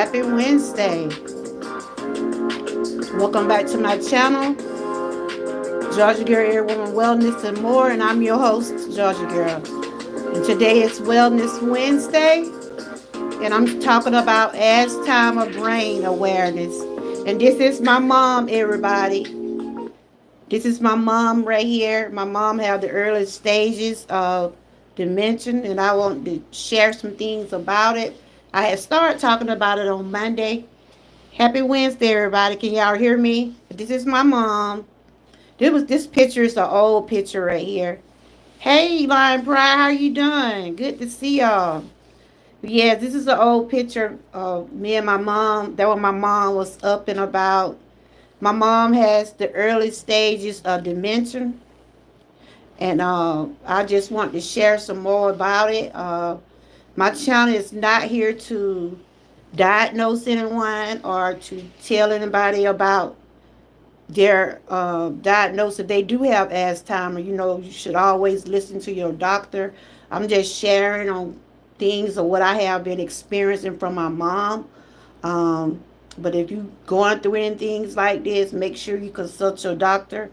Happy Wednesday. Welcome back to my channel, Georgia Girl, Air Woman Wellness and more. And I'm your host, Georgia Girl. And today is Wellness Wednesday. And I'm talking about Alzheimer brain awareness. And this is my mom, everybody. This is my mom right here. My mom had the early stages of dementia, and I want to share some things about it. I had started talking about it on Monday. Happy Wednesday, everybody. Can y'all hear me? This is my mom. This picture is an old picture right here. Hey, Lion Pride, how you doing? Good to see y'all. Yeah, this is an old picture of me and my mom. That when my mom was up and about. My mom has the early stages of dementia, and I just want to share some more about it. My channel is not here to diagnose anyone or to tell anybody about their diagnosis. They do have Alzheimer. You should always listen to your doctor. I'm just sharing on things of what I have been experiencing from my mom. But if you going through any things like this, make sure you consult your doctor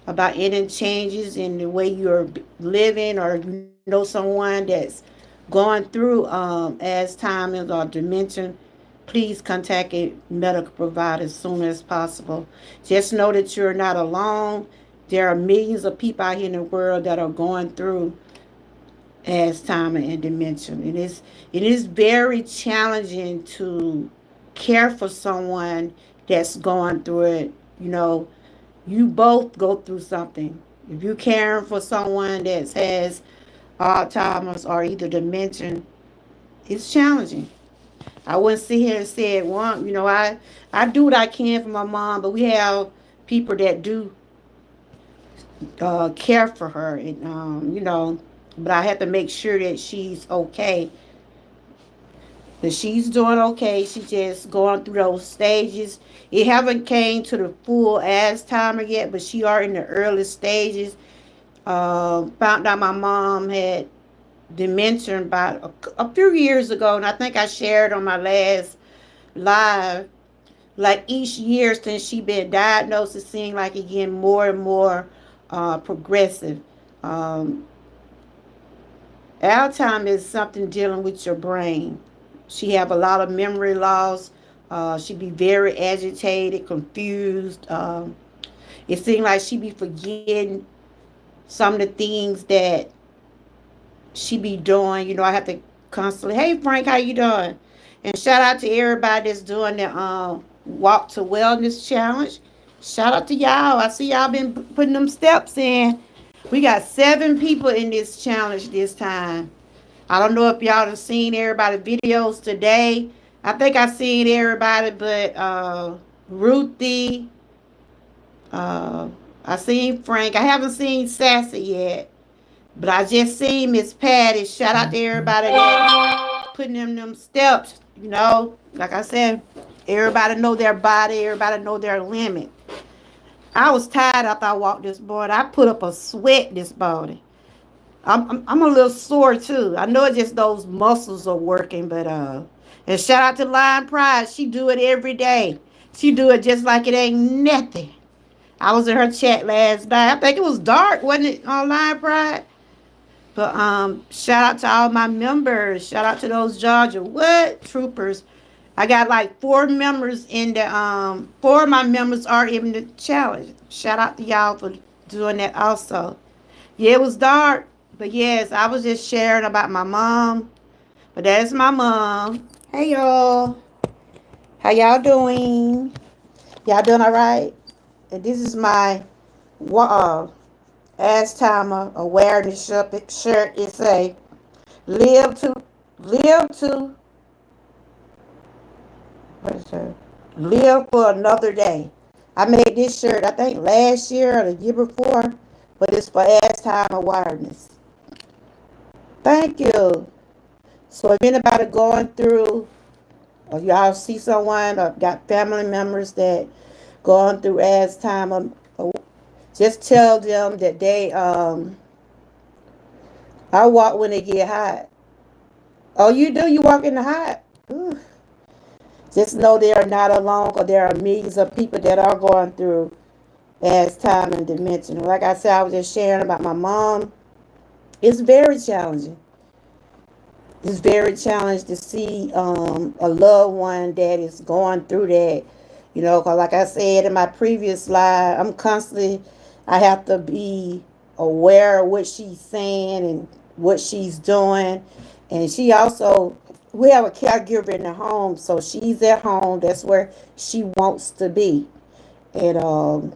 about any changes in the way you're living, or you know someone that's going through Alzheimer's or dementia. Please contact a medical provider as soon as possible. Just know that you're not alone. There are millions of people out here in the world that are going through Alzheimer and dementia. It is very challenging to care for someone that's going through it. You both go through something. If you're caring for someone that has Alzheimer's or either dementia, it's challenging. I wouldn't sit here and say it one. I do what I can for my mom, but we have people that do care for her, and but I have to make sure that she's okay. That she's doing okay. She's just going through those stages. It haven't came to the full Alzheimer yet, but she are in the early stages. Found out my mom had dementia about a few years ago, and I think I shared on my last live. Like each year since she been diagnosed, it seemed like it getting more and more progressive. Um, Alzheimer's is something dealing with your brain. She have a lot of memory loss. She be very agitated, confused. It seemed like she be forgetting some of the things that she be doing. I have to constantly, hey Frank, how you doing? And shout out to everybody that's doing the Walk to Wellness Challenge. Shout out to y'all. I see y'all been putting them steps in. We got 7 people in this challenge this time. I don't know if y'all have seen everybody videos today. I think I seen everybody but Ruthie. Uh, I seen Frank. I haven't seen Sassy yet. But I just seen Miss Patty. Shout out to everybody that's putting them steps. Like I said, everybody know their body. Everybody know their limit. I was tired after I walked this morning. I put up a sweat this morning. I'm a little sore too. I know it's just those muscles are working, but and shout out to Lion Pride. She do it every day. She do it just like it ain't nothing. I was in her chat last night. I think it was dark, wasn't it, on Lion Pride? But shout out to all my members. Shout out to those Georgia what troopers. I got like 4 members in the 4 of my members are in the challenge. Shout out to y'all for doing that also. Yeah, it was dark. But yes, I was just sharing about my mom. But that is my mom. Hey y'all. How y'all doing? Y'all doing all right? And this is my Alzheimer awareness shirt. It say, live to, what is it? Live for another day. I made this shirt, I think last year or the year before, but it's for Alzheimer awareness. Thank you. So if anybody going through, or y'all see someone or got family members that going through Alzheimer, just tell them that they I walk when they get hot. Oh, you do? You walk in the hot? Ooh. Just know they are not alone, because there are millions of people that are going through Alzheimer and dementia. Like I said, I was just sharing about my mom. It's very challenging. It's very challenging to see a loved one that is going through that. Because like I said in my previous live, I have to be aware of what she's saying and what she's doing. And she also, we have a caregiver in the home, so she's at home. That's where she wants to be. And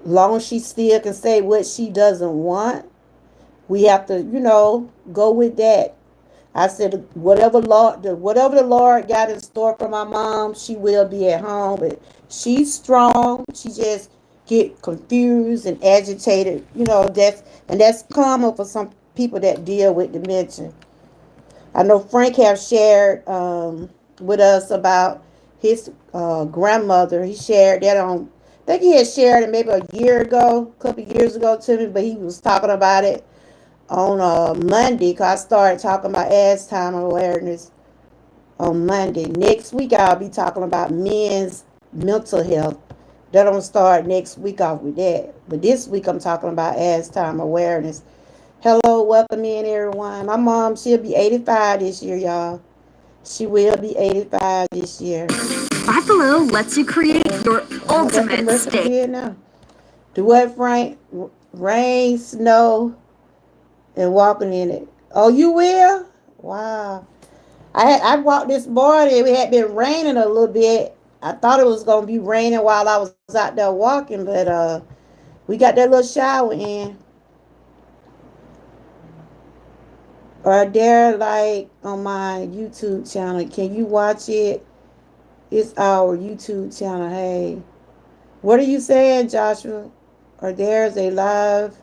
long as she still can say what she doesn't want, we have to, go with that. I said, whatever the Lord got in store for my mom, she will be at home. But she's strong. She just get confused and agitated. That's common for some people that deal with dementia. I know Frank has shared with us about his grandmother. He shared that I think he had shared it maybe a couple years ago to me, but he was talking about it on Monday, because I started talking about Alzheimer awareness on Monday. Next week, I'll be talking about men's mental health. That don't start next week off with that. But this week, I'm talking about Alzheimer awareness. Hello, welcome in, everyone. My mom, she'll be 85 this year, y'all. She will be 85 this year. Buffalo lets you create your ultimate state. Now. Do what, Frank? Rain, snow, and walking in it. Oh, you will? Wow. I walked this morning. It had been raining a little bit. I thought it was gonna be raining while I was out there walking, but we got that little shower in. Or there, like on my YouTube channel, can you watch it? It's our YouTube channel. Hey, what are you saying, Joshua? Or there's a live?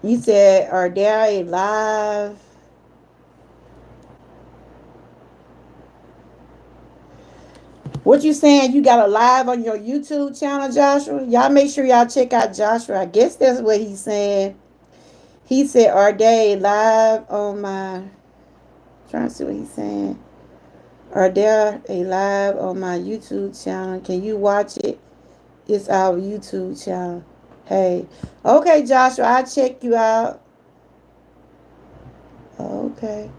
You said, are there a live? What you saying? You got a live on your YouTube channel, Joshua? Y'all make sure y'all check out Joshua. I guess that's what he's saying. He said, are they live on my... I'm trying to see what he's saying. Are there a live on my YouTube channel? Can you watch it? It's our YouTube channel. Hey. Okay, Joshua, I'll check you out. Okay.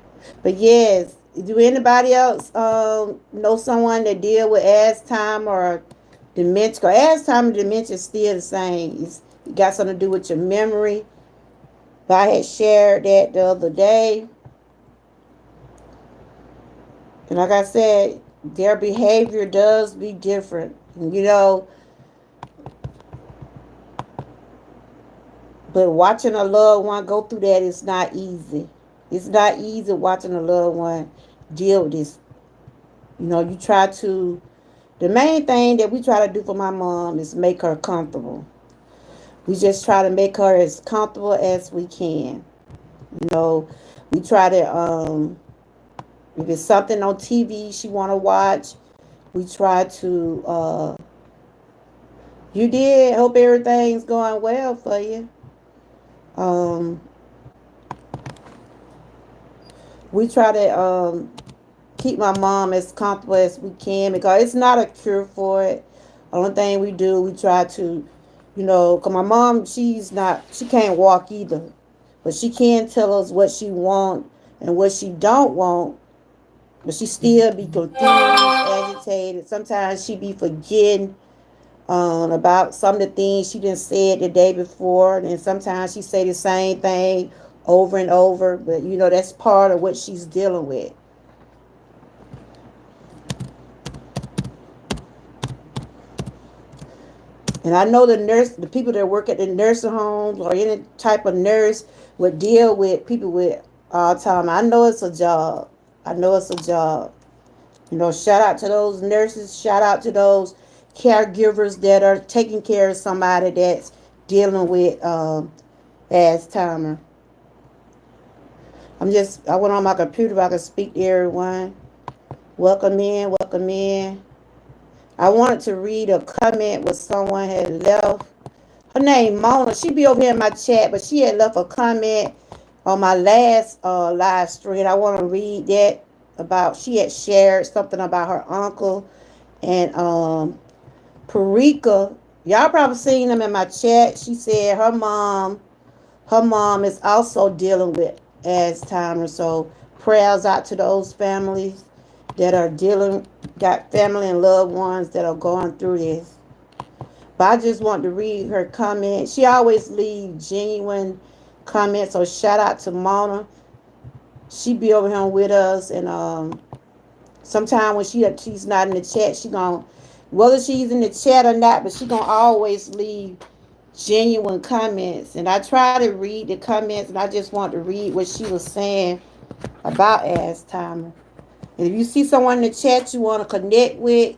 But yes, do anybody else know someone that deal with Alzheimer or dementia? Alzheimer and dementia is still the same. It got something to do with your memory. But I had shared that the other day. And like I said, their behavior does be different. But watching a loved one go through that is not easy. It's not easy watching a loved one deal with this. You try to... The main thing that we try to do for my mom is make her comfortable. We just try to make her as comfortable as we can. We try to... if it's something on TV she want to watch, we try to... you did. Hope everything's going well for you. We try to keep my mom as comfortable as we can, because it's not a cure for it. Only thing we do, we try to, because my mom, she can't walk either, but she can tell us what she want and what she don't want, but she still be confused, agitated. Sometimes she be forgetting about some of the things she done said the day before, and sometimes she say the same thing over and over, but that's part of what she's dealing with. And I know the people that work at the nursing homes or any type of nurse would deal with people with Alzheimer. I know it's a job. Shout out to those nurses. Shout out to those caregivers that are taking care of somebody that's dealing with Alzheimer. I went on my computer so I could speak to everyone. Welcome in. I wanted to read a comment what someone had left. Her name Mona. She be over here in my chat, but she had left a comment on my last live stream. I want to read that about, she had shared something about her uncle and Parika. Y'all probably seen them in my chat. She said her mom is also dealing with Alzheimer's. So prayers out to those families that are dealing, got family and loved ones that are going through this. But I just want to read her comment. She always leaves genuine comments. So shout out to Mona. She be over here with us, and sometimes when she's not in the chat, she gonna, whether she's in the chat or not, but she gonna always leave genuine comments. And I try to read the comments, and I just want to read what she was saying about Alzheimer. And if you see someone in the chat you want to connect with,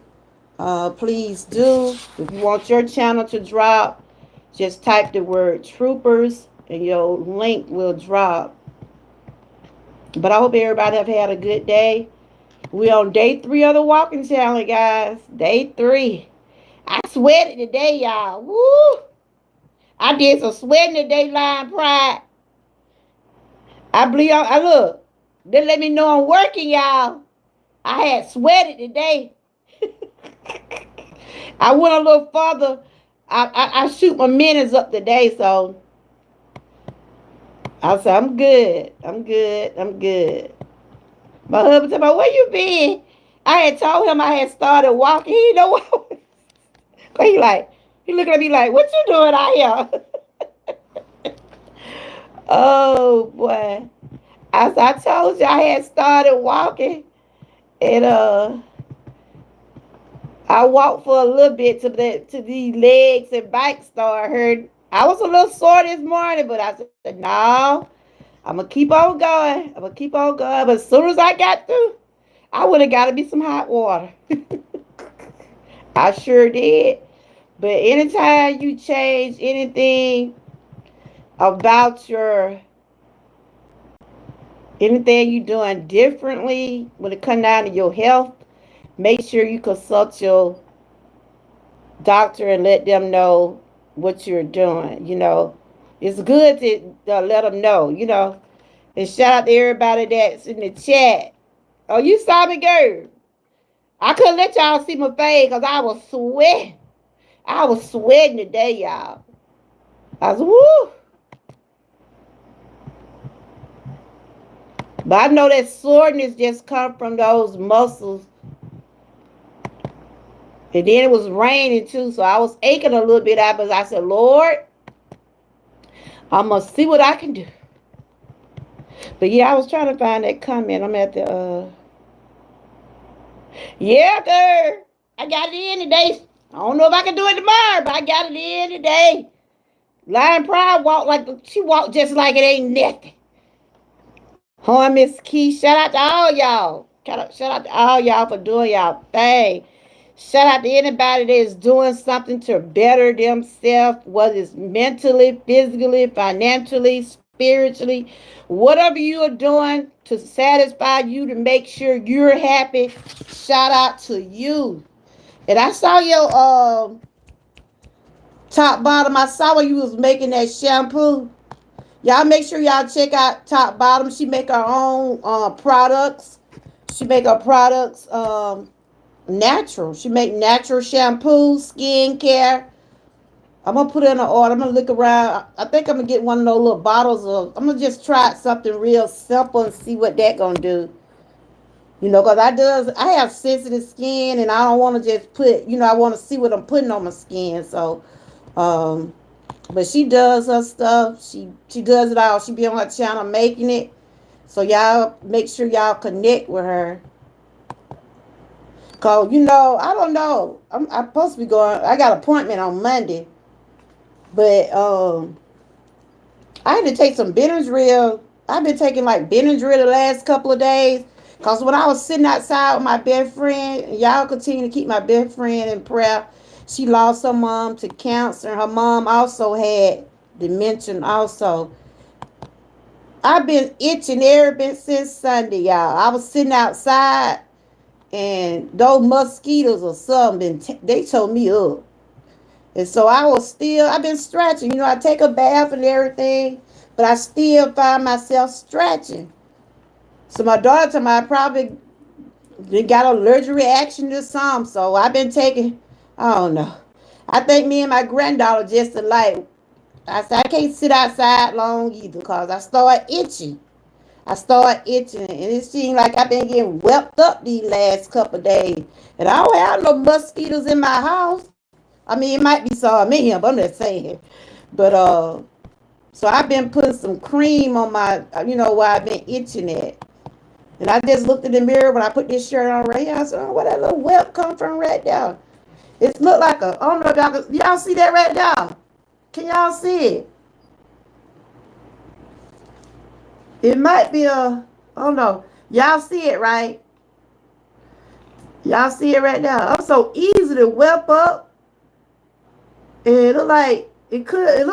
please do. If you want your channel to drop, just type the word troopers and your link will drop. But I hope everybody have had a good day. We on day 3 of the walking challenge, guys. Day 3. I sweated today, y'all. Woo! I did some sweating today, Lion Pride. I believe I look. They let me know I'm working, y'all. I had sweated today. I went a little further. I shoot my minutes up today, so I said I'm good. I'm good. I'm good. My husband said, "Where you been?" I had told him I had started walking. He know what. He looking at me like, "What you doing out here?" Oh boy. As I told you, I had started walking, and I walked for a little bit to these legs and back start hurting. I was a little sore this morning, but I said, no, I'm gonna keep on going. I'm gonna keep on going. But as soon as I got through, I would have got to be some hot water. I sure did. But anytime you change anything about anything you doing differently when it comes down to your health, make sure you consult your doctor and let them know what you're doing. It's good to let them know. And shout out to everybody that's in the chat. Oh, you saw me, girl. I couldn't let y'all see my face because I was sweating. I was sweating today, y'all. I was woo. But I know that soreness just come from those muscles. And then it was raining too, so I was aching a little bit out, but I said, Lord, I'm gonna see what I can do. But yeah, I was trying to find that comment. I'm at the yeah, girl. I got it in today. I don't know if I can do it tomorrow, but I got it in today. Lion Pride she walked just like it ain't nothing. Huh, Miss Key. Shout out to all y'all. Shout out to all y'all for doing y'all thing. Shout out to anybody that is doing something to better themselves, whether it's mentally, physically, financially, spiritually, whatever you are doing to satisfy you, to make sure you're happy. Shout out to you. And I saw your top bottom. I saw when you was making that shampoo. Y'all make sure y'all check out Top Bottom. She make her own products. She make her products natural. She make natural shampoo, skin care. I'm gonna put it in an order. I'm gonna look around. I think I'm gonna get one of those little bottles of. I'm gonna just try something real simple and see what that gonna do. Cause I have sensitive skin and I don't want to just put. I want to see what I'm putting on my skin. So, but she does her stuff. She does it all. She be on her channel making it. So y'all make sure y'all connect with her. Cause I don't know. I'm supposed to be going. I got an appointment on Monday, but I had to take some Benadryl. I've been taking like Benadryl the last couple of days. Cause when I was sitting outside with my best friend, and y'all continue to keep my best friend in prayer. She lost her mom to cancer. Her mom also had dementia. Also, I've been itching ever since Sunday, y'all. I was sitting outside. And those mosquitoes or something, they tore me up. And so I've been stretching. I take a bath and everything, but I still find myself stretching. So my daughter told me I probably They got an allergic reaction to some, so I've been taking, I don't know. I think me and my granddaughter just alike. I said I can't sit outside long either because I start itching. I start itching, and it seems like I've been getting wept up these last couple of days. And I don't have no mosquitoes in my house. I mean, it might be some in here, but I'm just saying. But so I've been putting some cream on my, where I've been itching at. And I just looked in the mirror when I put this shirt on right here. I said, oh, where that little welt come from right there? It looked like I don't know if y'all see that right there? Can y'all see it? It might be I don't know. Y'all see it, right? Y'all see it right now. I'm so easy to whelp up. And it looked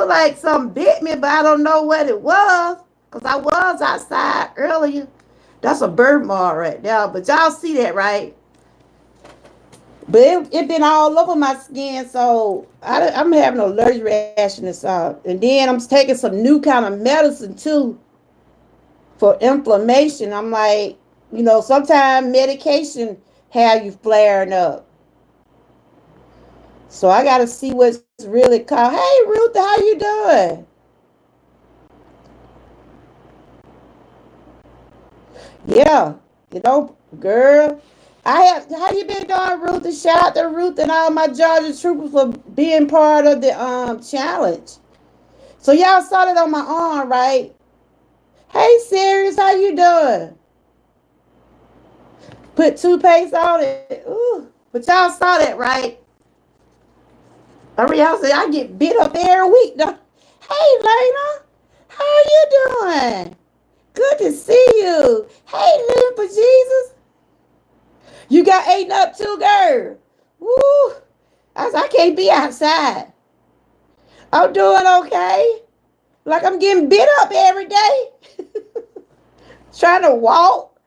like something bit me, but I don't know what it was. Because I was outside earlier. That's a birthmark right there. But y'all see that, right? But it been all over my skin, so I'm having an allergic reaction to something. And then I'm taking some new kind of medicine, too, for inflammation. I'm like, sometimes medication have you flaring up. So I got to see what's really called. Hey, Ruth, how you doing? Yeah, girl. How you been doing, Ruth? And shout out to Ruth and all my Georgia troopers for being part of the challenge. So y'all saw that on my arm, right? Hey, Sirius, how you doing? Put toothpaste on it. Ooh, but y'all saw that, right? Y'all say I get bit up every week. Though. Hey, Lena, how you doing? Good to see you. Hey, living for Jesus. You got eaten up too, girl. Woo. I can't be outside. I'm doing okay. Like I'm getting bit up every day. Trying to walk.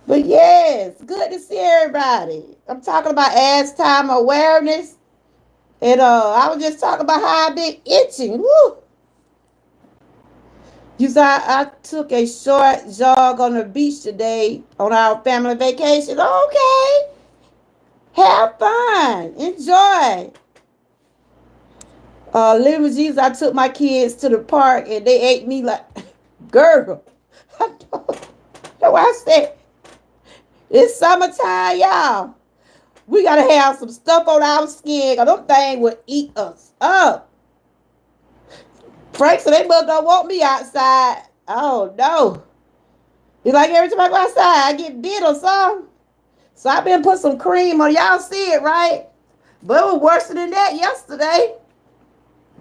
But yes, good to see everybody. I'm talking about Alzheimer awareness. And I was just talking about how I've been itching. Woo. You saw I took a short jog on the beach today on our family vacation. Okay. Have fun. Enjoy. Living Jesus, I took my kids to the park and they ate me like, girl. That's why I said, it's summertime, y'all. We got to have some stuff on our skin because them things will eat us up. Frank said they must don't want me outside. Oh, no. It's like every time I go outside, I get bit or something. So I've been putting some cream on. Y'all see it, right? But it was worse than that yesterday.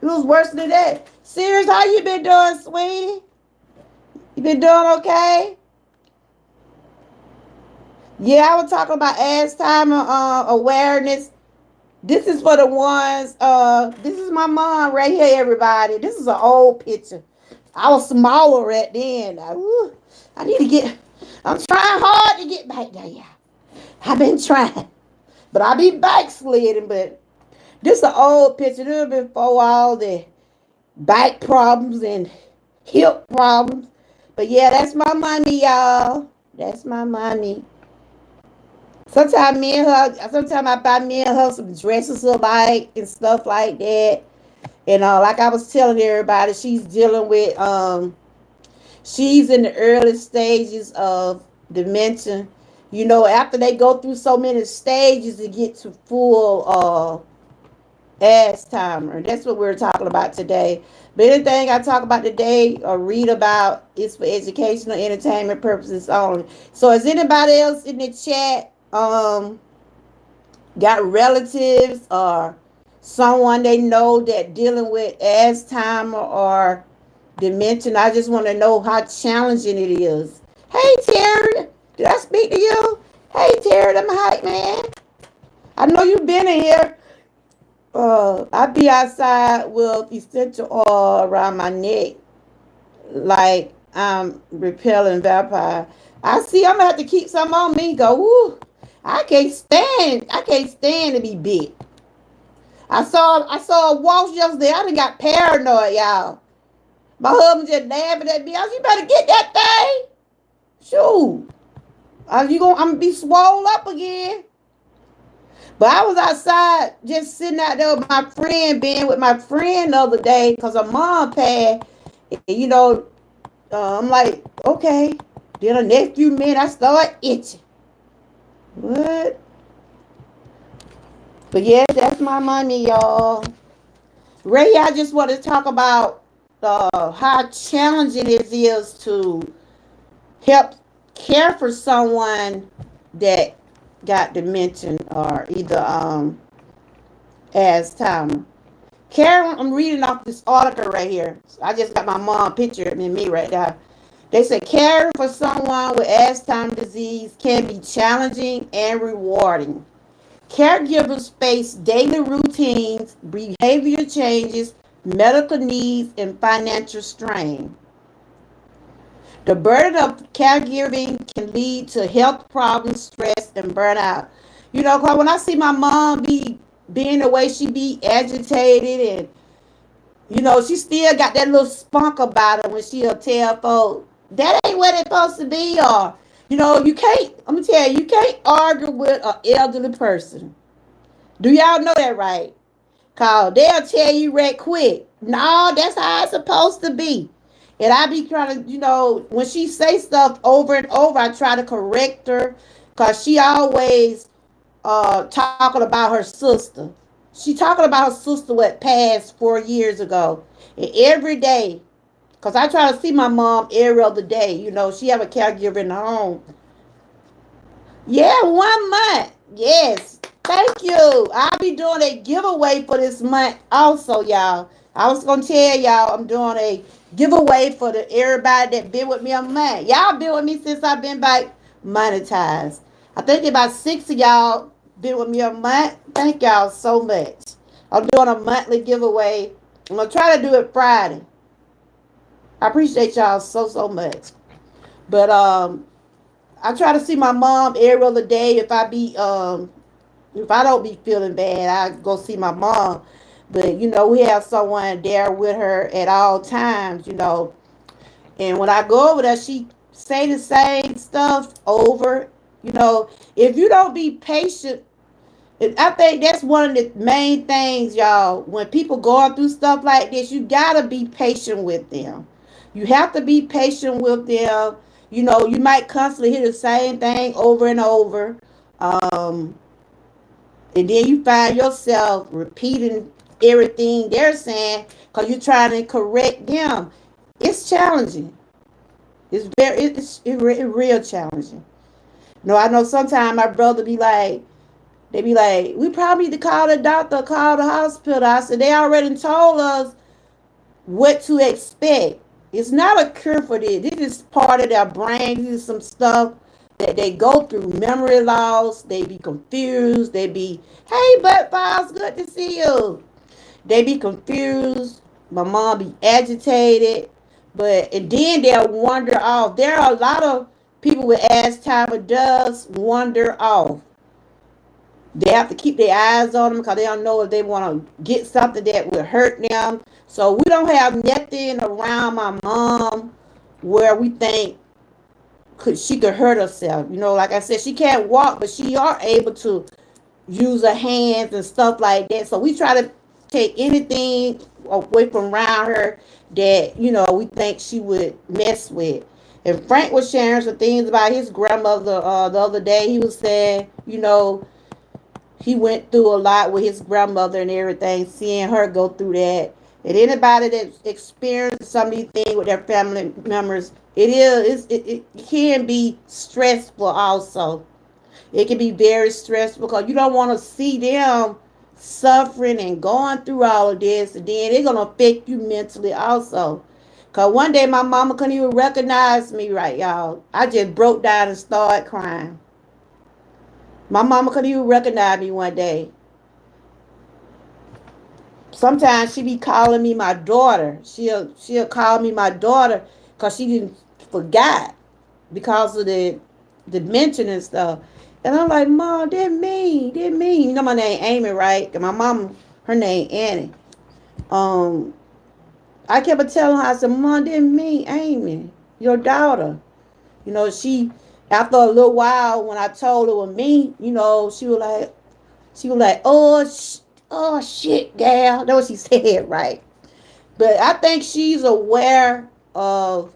It was worse than that. Sirius, how you been doing, sweetie? You been doing okay? Yeah, I was talking about Alzheimer awareness. This is for the ones, this is my mom right here, everybody. This is an old picture. I was smaller at then. I need to I'm trying hard to get back there, yeah. I've been trying. But I be backsliding, but this is an old picture. This is before all the back problems and hip problems. But yeah, that's my mommy, y'all. That's my mommy. Sometimes I buy me and her some dresses alike and stuff like that. And like I was telling everybody, she's dealing with she's in the early stages of dementia. After they go through so many stages to get to full Alzheimer. That's what we're talking about today. But anything I talk about today or read about is for educational entertainment purposes only. So is anybody else in the chat got relatives or someone they know that dealing with Alzheimer or dementia? I just want to know how challenging it is. Hey, Terry, did I speak to you? Hey, Terry, I'm a hype man. I know you've been in here. I be outside with essential oil around my neck, like I'm repelling vampire. I'm gonna have to keep some on me. Go, woo. I can't stand to be bit. I saw a walk yesterday. I done got paranoid, y'all. My husband just laughing at me. I said, you better get that thing. Shoot. I'm gonna be swole up again. But I was outside just sitting out there with my friend, being with my friend the other day because her mom passed. And, I'm like, okay. Then the next few minutes, I start itching. What? But yes, that's my money, y'all. Ray, I just want to talk about how challenging it is to help care for someone that got dementia or either Alzheimer. Karen, I'm reading off this article right here. I just got my mom picture and me right now. They say caring for someone with Alzheimer's disease can be challenging and rewarding. Caregivers face daily routines, behavior changes, medical needs, and financial strain. The burden of caregiving can lead to health problems, stress, and burnout. Cause when I see my mom being the way she be agitated and she still got that little spunk about her when she'll tell folks that ain't what it's supposed to be, or you can't. I'm gonna tell you, you can't argue with an elderly person. Do y'all know that, right? Cause they'll tell you right quick. No, that's how it's supposed to be. And I be trying to, when she say stuff over and over, I try to correct her, cause she always talking about her sister. She talking about her sister what passed 4 years ago. And every day, because I try to see my mom every other day. She have a caregiver in the home. Yeah, 1 month. Yes. Thank you. I'll be doing a giveaway for this month also, y'all. I was gonna tell y'all I'm doing a giveaway for everybody that been with me a month. Y'all been with me since I've been back monetized. I think about 6 of y'all been with me a month. Thank y'all so much. I'm doing a monthly giveaway. I'm gonna try to do it Friday. I appreciate y'all so much. But I try to see my mom every other day. If I don't be feeling bad, I go see my mom. But we have someone there with her at all times. And when I go over there, she say the same stuff over. If you don't be patient, I think that's one of the main things, y'all. When people going through stuff like this, you gotta be patient with them. You have to be patient with them. You might constantly hear the same thing over and over. Um, and then you find yourself repeating everything they're saying because you're trying to correct them. It's challenging. It's real challenging. I know sometimes my brother be like, they be like, we probably need to call the doctor, call the hospital. I said, they already told us what to expect. It's not a cure for this. This is part of their brain. This is some stuff that they go through. Memory loss. They be confused. They be, hey, butt files, good to see you. They be confused. My mom be agitated. And then they'll wander off. There are a lot of people with Alzheimer's does wander off. They have to keep their eyes on them because they don't know if they want to get something that will hurt them. So we don't have nothing around my mom where we think she could hurt herself. Like I said, she can't walk, but she are able to use her hands and stuff like that. So we try to take anything away from around her that, we think she would mess with. And Frank was sharing some things about his grandmother the other day. He was saying, he went through a lot with his grandmother and everything, seeing her go through that. And anybody that experienced some of these things with their family members, it can be stressful also. It can be very stressful because you don't want to see them suffering and going through all of this. And then it's going to affect you mentally also. Because one day my mama couldn't even recognize me, right, y'all. I just broke down and started crying. My mama couldn't even recognize me one day. Sometimes she be calling me my daughter. She'll call me my daughter because she didn't forgot because of the mention and stuff. And I'm like, Mom, didn't mean. My name Amy, right? And my mom, her name Annie. I kept telling her, I said, Mom, didn't mean Amy, your daughter. She After a little while, when I told her it was me, she was like, oh shit, gal. That's what she said, right? But I think she's aware of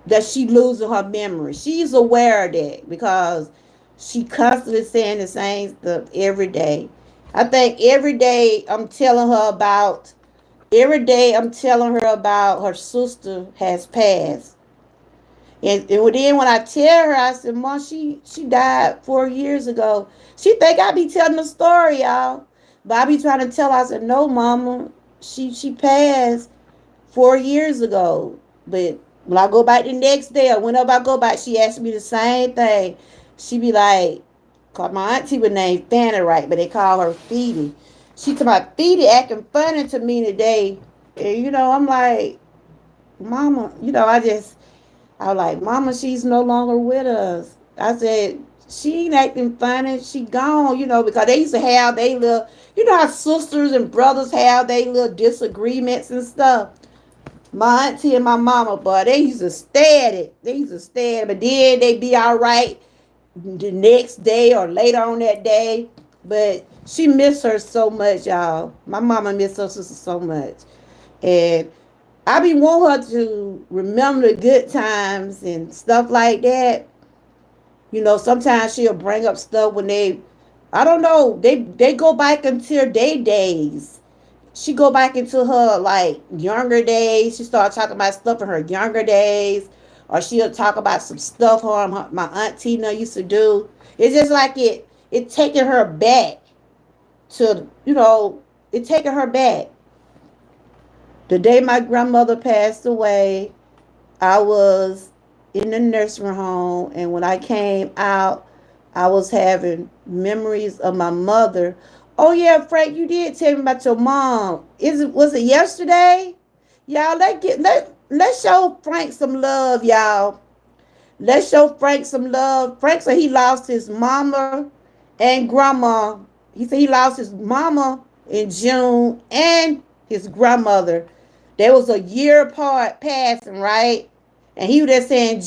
that she losing her memory. She's aware of that because she constantly saying the same stuff every day. I think every day I'm telling her about her sister has passed. And then when I tell her, I said, Mom, she died 4 years ago. She think I be telling the story, y'all. But I be trying to tell her, I said, no, Mama, she passed 4 years ago. But when I go back the next day or whenever I go back, she asks me the same thing. She be like, cause my auntie was named Fanny, right? But they call her Feedy. She told my Feedy acting funny to me today. And I'm like, Mama, I was like, Mama, she's no longer with us. I said, she ain't acting funny. She gone, because they used to have they little, how sisters and brothers have they little disagreements and stuff. My auntie and my mama, but they used to stay at it. They used to stay at it, but then they be all right the next day or later on that day. But she missed her so much, y'all. My mama missed her sister so much. And I be want her to remember the good times and stuff like that. Sometimes she'll bring up stuff when I don't know, they go back until their days. She go back into her like younger days. She start talking about stuff in her younger days, or she'll talk about some stuff my aunt Tina used to do. It's just like it taking her back to it taking her back. The day my grandmother passed away, I was in the nursing home, and when I came out, I was having memories of my mother. Oh yeah, Frank, you did tell me about your mom. Was it yesterday? Y'all, let's show Frank some love, y'all. Let's show Frank some love. Frank said he lost his mama and grandma. He said he lost his mama in June and his grandmother. They was a year apart passing, right? And he was just saying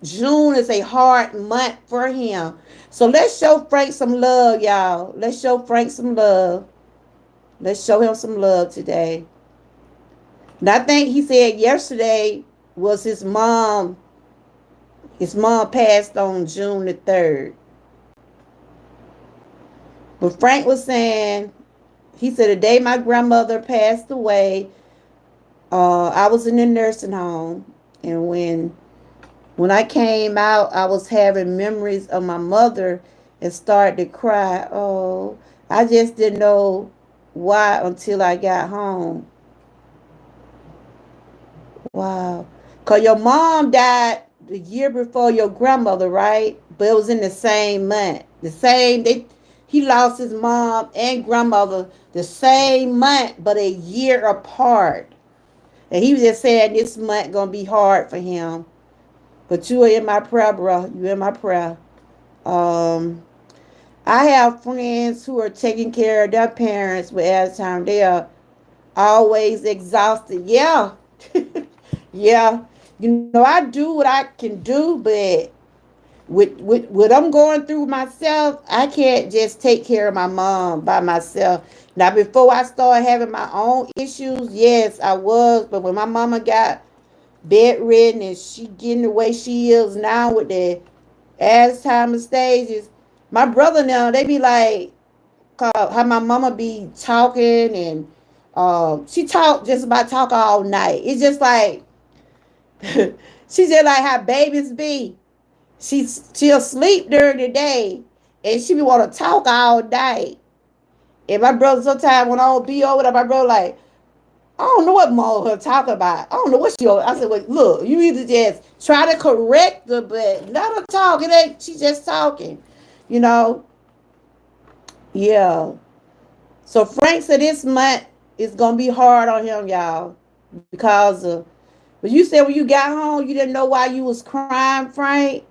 June is a hard month for him. So let's show Frank some love, y'all. Let's show Frank some love. Let's show him some love today. And I think he said yesterday was his mom. His mom passed on June the 3rd. But Frank was saying, he said the day my grandmother passed away, I was in the nursing home. And when I came out, I was having memories of my mother and started to cry. Oh, I just didn't know why until I got home. Wow. Because your mom died the year before your grandmother, right? But it was in the same month. He lost his mom and grandmother the same month, but a year apart. And he was just saying this month going to be hard for him. But you are in my prayer, bro. You in my prayer. I have friends who are taking care of their parents with Alzheimer's. They are always exhausted. Yeah. Yeah. I do what I can do, but with what I'm going through myself, I can't just take care of my mom by myself. Now, before I started having my own issues, yes, I was. But when my mama got bedridden and she getting the way she is now with the Alzheimer's stages, my brother now, they be like, how my mama be talking and she talk all night. It's just like, she just like how babies be. She'll sleep during the day and she be want to talk all night. And my brother sometimes when I don't be over there, my brother like, I don't know what mom her talk about. I don't know what she. I said, well, look, you either just try to correct her, but let her talk. It ain't. She just talking, you know. Yeah. So Frank said this month is gonna be hard on him, y'all, because but you said when you got home, you didn't know why you was crying, Frank.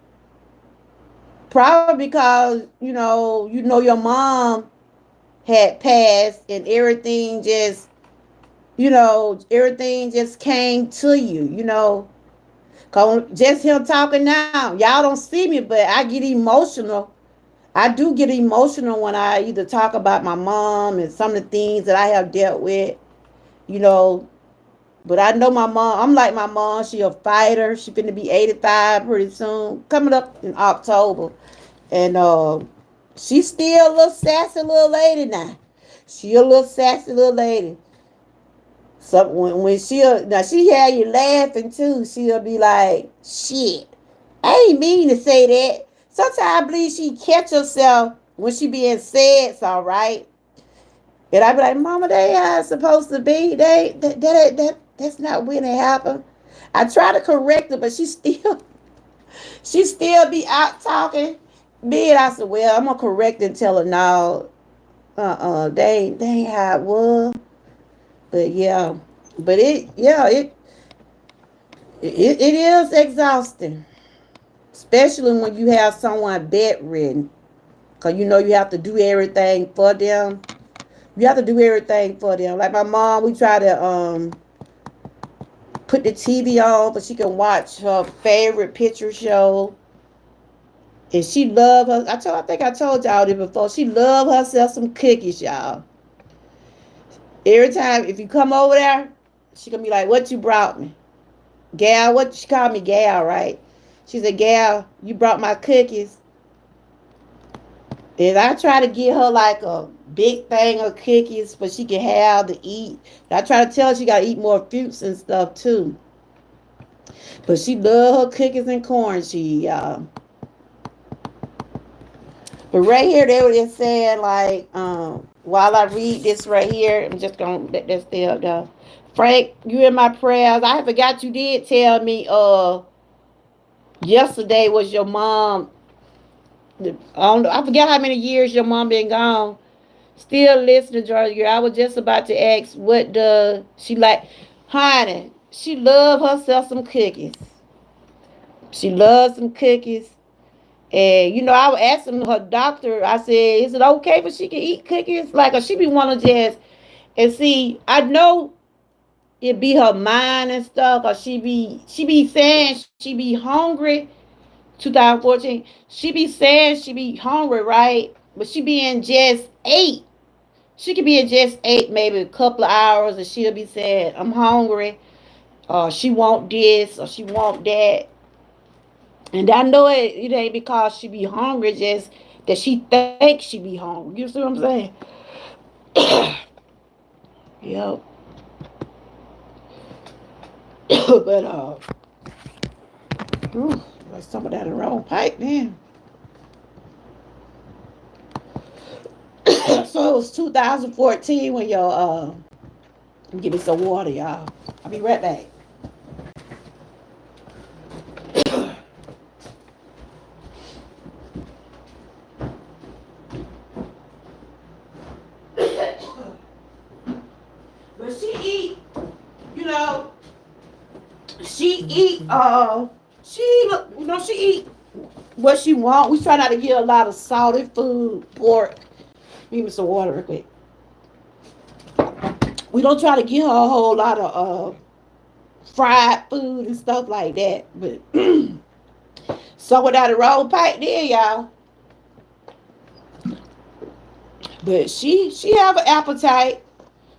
Probably because your mom had passed and everything just came to you. Just him talking now. Y'all don't see me, but I get emotional. I do get emotional when I either talk about my mom and some of the things that I have dealt with, you know. But I know my mom. I'm like my mom. She a fighter. She finna be 85 pretty soon, coming up in October, and she's still a little sassy little lady now. She a little sassy little lady. So when she had you laughing too, she'll be like, "Shit, I ain't mean to say that." Sometimes I believe she catch herself when she being said, all right. And I be like, "Mama, they ain't supposed to be. That's not when it happened." I try to correct her, but she still be out talking. Me and I said, "Well, I'm gonna correct and tell her no, they ain't how it was." But yeah, but it is exhausting, especially when you have someone bedridden, cause you know you have to do everything for them. You have to do everything for them. Like my mom, we try to put the TV on so she can watch her favorite picture show. And she love her. I think I told y'all this before. She love herself some cookies, y'all. Every time if you come over there, she gonna be like, "What you brought me, Gal?" What she called me, Gal, right? She said, "Gal, you brought my cookies." And I try to get her like a big thing of cookies for she can have to eat. And I try to tell her she gotta eat more fruits and stuff too. But she love her cookies and corn cheese, y'all. But right here, they were just saying like, while I read this right here, I'm just gonna let that stay up there. Frank, you in my prayers. I forgot you did tell me yesterday was your mom. I forget how many years your mom been gone. Still listening, Georgia girl. I was just about to ask what does she like. Honey, she love herself some cookies. She loves some cookies. And I was asking her doctor, I said, is it okay if she can eat cookies? Like, or she be wanna just and see, I know it be her mind and stuff, or she be saying she be hungry. 2014, she be saying she be hungry, right? But she be in just eight. She could be in just eight, maybe a couple of hours, and she'll be saying, I'm hungry, or she want this, or she want that. And I know it ain't because she be hungry, just that she thinks she be hungry. You see what I'm saying? Yep. But ooh, like some of that in the wrong pipe, man. So it was 2014 when your give me some water, y'all. I'll be right back. But she eat, you know, she eat she eat what she want. We try not to get a lot of salty food, pork. Give me some water real quick. We don't try to get her a whole lot of fried food and stuff like that. But so without a roll pipe there, y'all. But she have an appetite.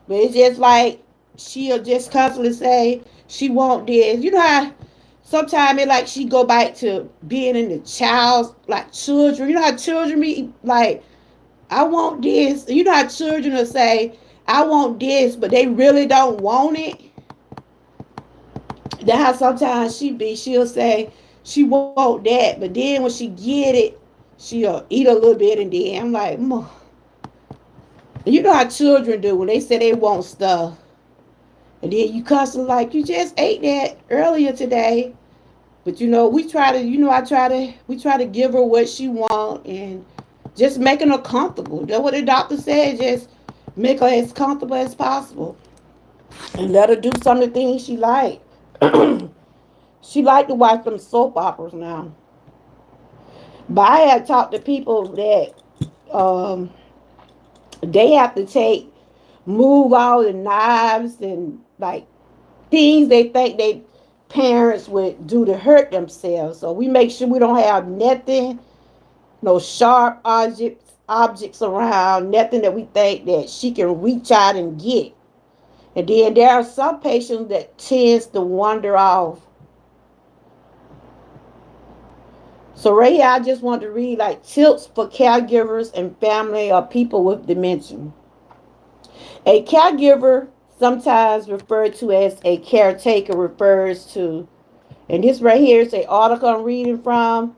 But it's just like she'll just constantly say she want this. You know how sometimes it like she go back to being in the child's like children. You know how children be like, I want this. You know how children will say, I want this, but they really don't want it. That's how sometimes she'll say she want that, but then when she get it, she'll eat a little bit and then I'm like, you know how children do when they say they want stuff. And then you constantly like, you just ate that earlier today. But we try to, we try to give her what she want and just making her comfortable. That's what the doctor said, just make her as comfortable as possible. And let her do some of the things she like. She like to watch them soap operas now. But I have talked to people that they have to move all the knives and like things they think they parents would do to hurt themselves. So we make sure we don't have nothing, no sharp objects around, nothing that we think that she can reach out and get. And then there are some patients that tends to wander off. So right here, I just want to read like tips for caregivers and family or people with dementia. A caregiver, sometimes referred to as a caretaker, refers to, and this right here is an article I'm reading from.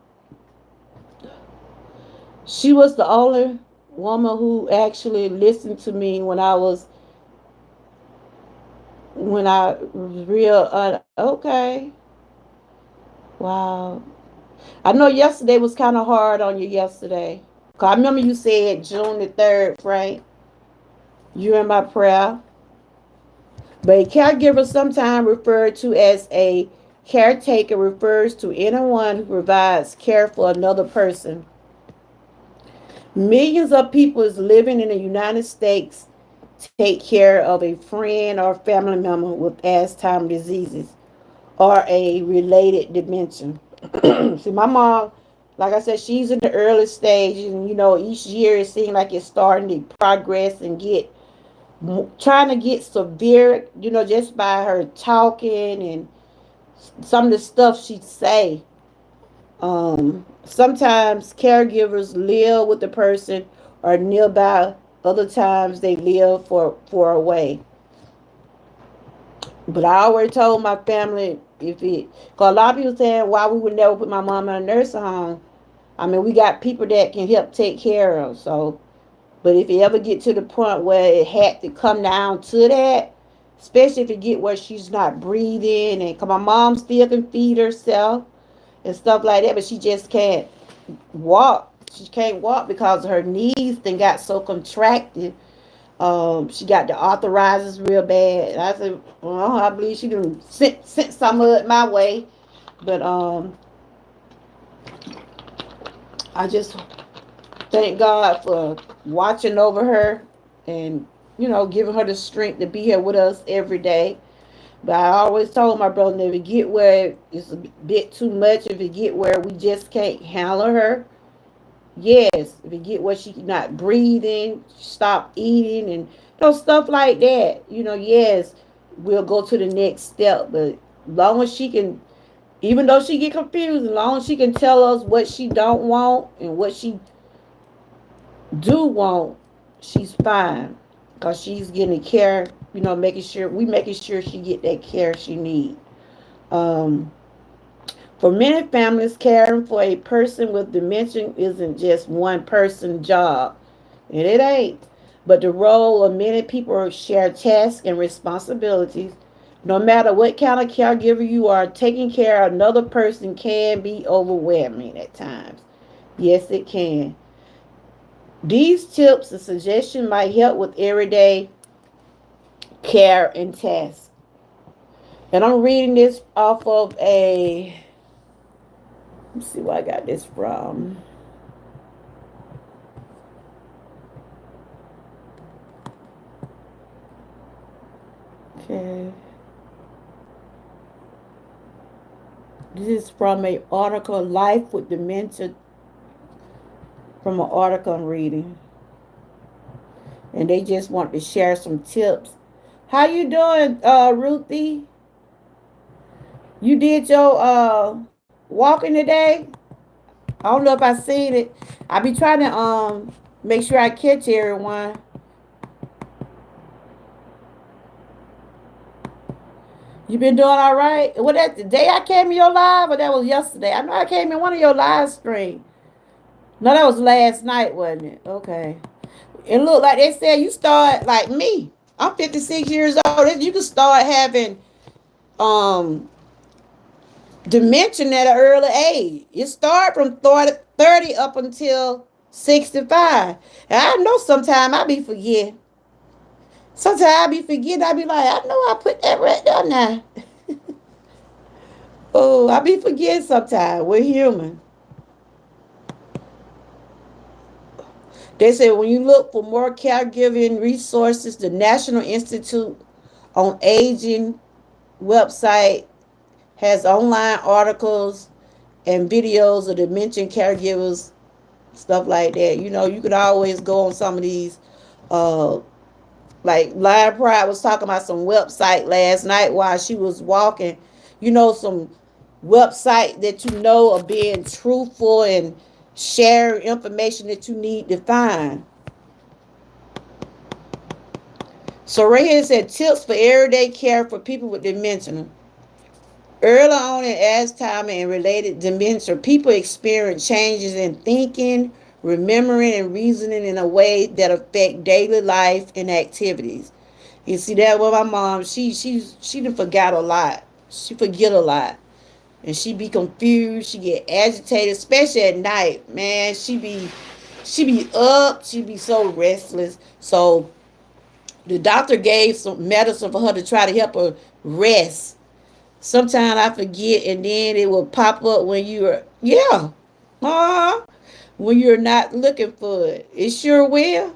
She was the only woman who actually listened to me when I was real okay. Wow. I know yesterday was kind of hard on you yesterday. 'Cause I remember you said June the 3rd, Frank. You in my prayer. But a caregiver, sometimes referred to as a caretaker, refers to anyone who provides care for another person. Millions of people is living in the United States take care of a friend or family member with Alzheimer's diseases or a related dementia. See, my mom, like I said, she's in the early stage, and each year it seems like it's starting to progress and get trying to get severe. Just by her talking and some of the stuff she'd say. Sometimes caregivers live with the person or nearby. Other times they live for away. But I already told my family cause a lot of people saying why we would never put my mom in a nursing home. I mean, we got people that can help take care of. So, but if it ever get to the point where it had to come down to that, especially if it get where she's not breathing, and cause my mom still can feed herself and stuff like that, but she just can't walk. She can't walk because her knees then got so contracted. She got the arthritis real bad. And I said, well, I believe she can sent some of it my way. But I just thank God for watching over her and, giving her the strength to be here with us every day. But I always told my brother, if it get where it's a bit too much, if it get where we just can't handle her, yes, if it get where she not breathing, stop eating, and stuff like that, yes, we'll go to the next step. But as long as she can, even though she get confused, as long as she can tell us what she don't want and what she do want, she's fine. Cause she's getting care, making sure she get that care she need. Um, For many families, caring for a person with dementia isn't just one person's job, and it ain't. But the role of many people share tasks and responsibilities. No matter what kind of caregiver you are, taking care of another person can be overwhelming at times. Yes, it can. These tips and suggestions might help with everyday care and tasks. And I'm reading this off of let's see where I got this from. Okay. This is from a article, Life with Dementia, from an article I'm reading. And they just want to share some tips. How you doing, Ruthie? You did your walking today? I don't know if I seen it. I be trying to make sure I catch everyone. You been doing all right? What that the day I came in your live, or that was yesterday? I know I came in one of your live streams. No, that was last night, wasn't it? Okay. It looked like they said you start like me. I'm 56 years old. You can start having um dementia at an early age. It start from 30 up until 65. And I know sometimes I be forgetting. Sometimes I be forgetting. I be like, I know I put that right there now. Oh, I be forgetting sometimes. We're human. They say when you look for more caregiving resources, the National Institute on Aging website has online articles and videos of dementia caregivers, stuff like that. You know, you could always go on some of these, uh, like Live Pride was talking about some website last night while she was walking. You know, some website that you know are being truthful and share information that you need to find. So right here it said tips for everyday care for people with dementia. Early on in Alzheimer and related dementia, people experience changes in thinking, remembering, and reasoning in a way that affect daily life and activities. You see that with my mom, she done forgot a lot. She forget a lot. And she be confused, she get agitated, especially at night. Man, she be up, she be so restless. So the doctor gave some medicine for her to try to help her rest. Sometimes I forget, and then it will pop up when you're, yeah, when you're not looking for it. It sure will.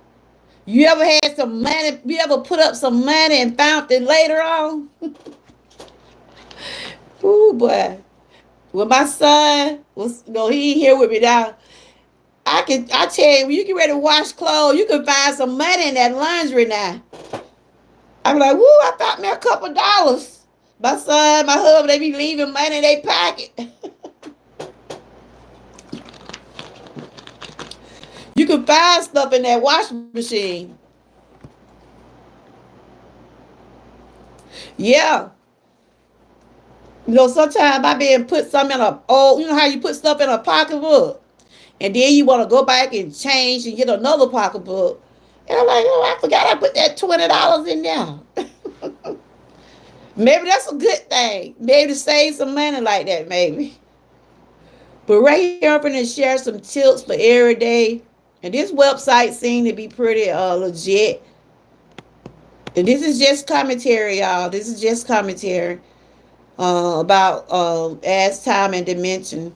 You ever had some money? You ever put up some money and found it later on? Ooh, boy. When my son was, he here with me now. I tell you, when you get ready to wash clothes, you can find some money in that laundry now. I'm like, woo, I found me a couple dollars. My son, my husband, they be leaving money in their pocket. You can find stuff in that washing machine. Yeah. Sometimes I been put something in a old, you know how you put stuff in a pocketbook? And then you want to go back and change and get another pocketbook. And I'm like, oh, I forgot I put that $20 in there. Maybe that's a good thing. Maybe to save some money like that, maybe. But right here, I'm going to share some tips for every day. And this website seemed to be pretty legit. And this is just commentary, y'all. This is just commentary about Alzheimer and dementia.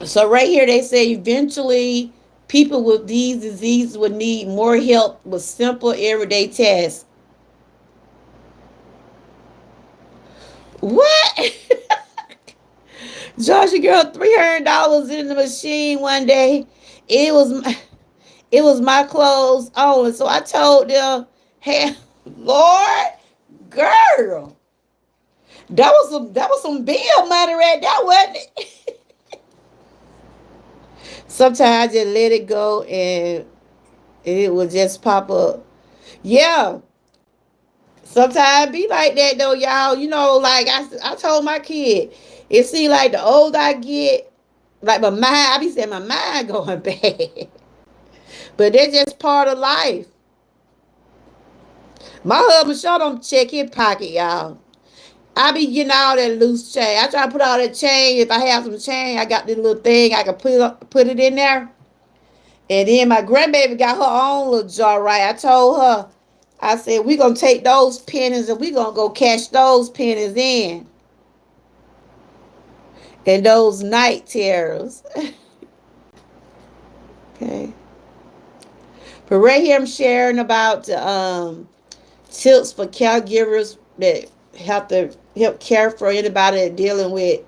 So right here, they say eventually people with these diseases will need more help with simple everyday tasks. What? Georgia girl, $300 in the machine one day. It was my clothes on. So I told them, hey, Lord, girl, that was some bill money right there, wasn't it? Sometimes I just let it go and it will just pop up. Yeah. Sometimes be like that though, y'all. Like I told my kid, it seems like the older I get, like my mind, I be saying my mind going bad. But that's just part of life. My husband sure don't check his pocket, y'all. I be getting all that loose change. I try to put all that change. If I have some change, I got this little thing I can put it in there. And then my grandbaby got her own little jar, right? I told her, I said, we going to take those pennies and we going to go cash those pennies in. And those night terrors. Okay. But right here I'm sharing about tips for caregivers that have to help care for anybody dealing with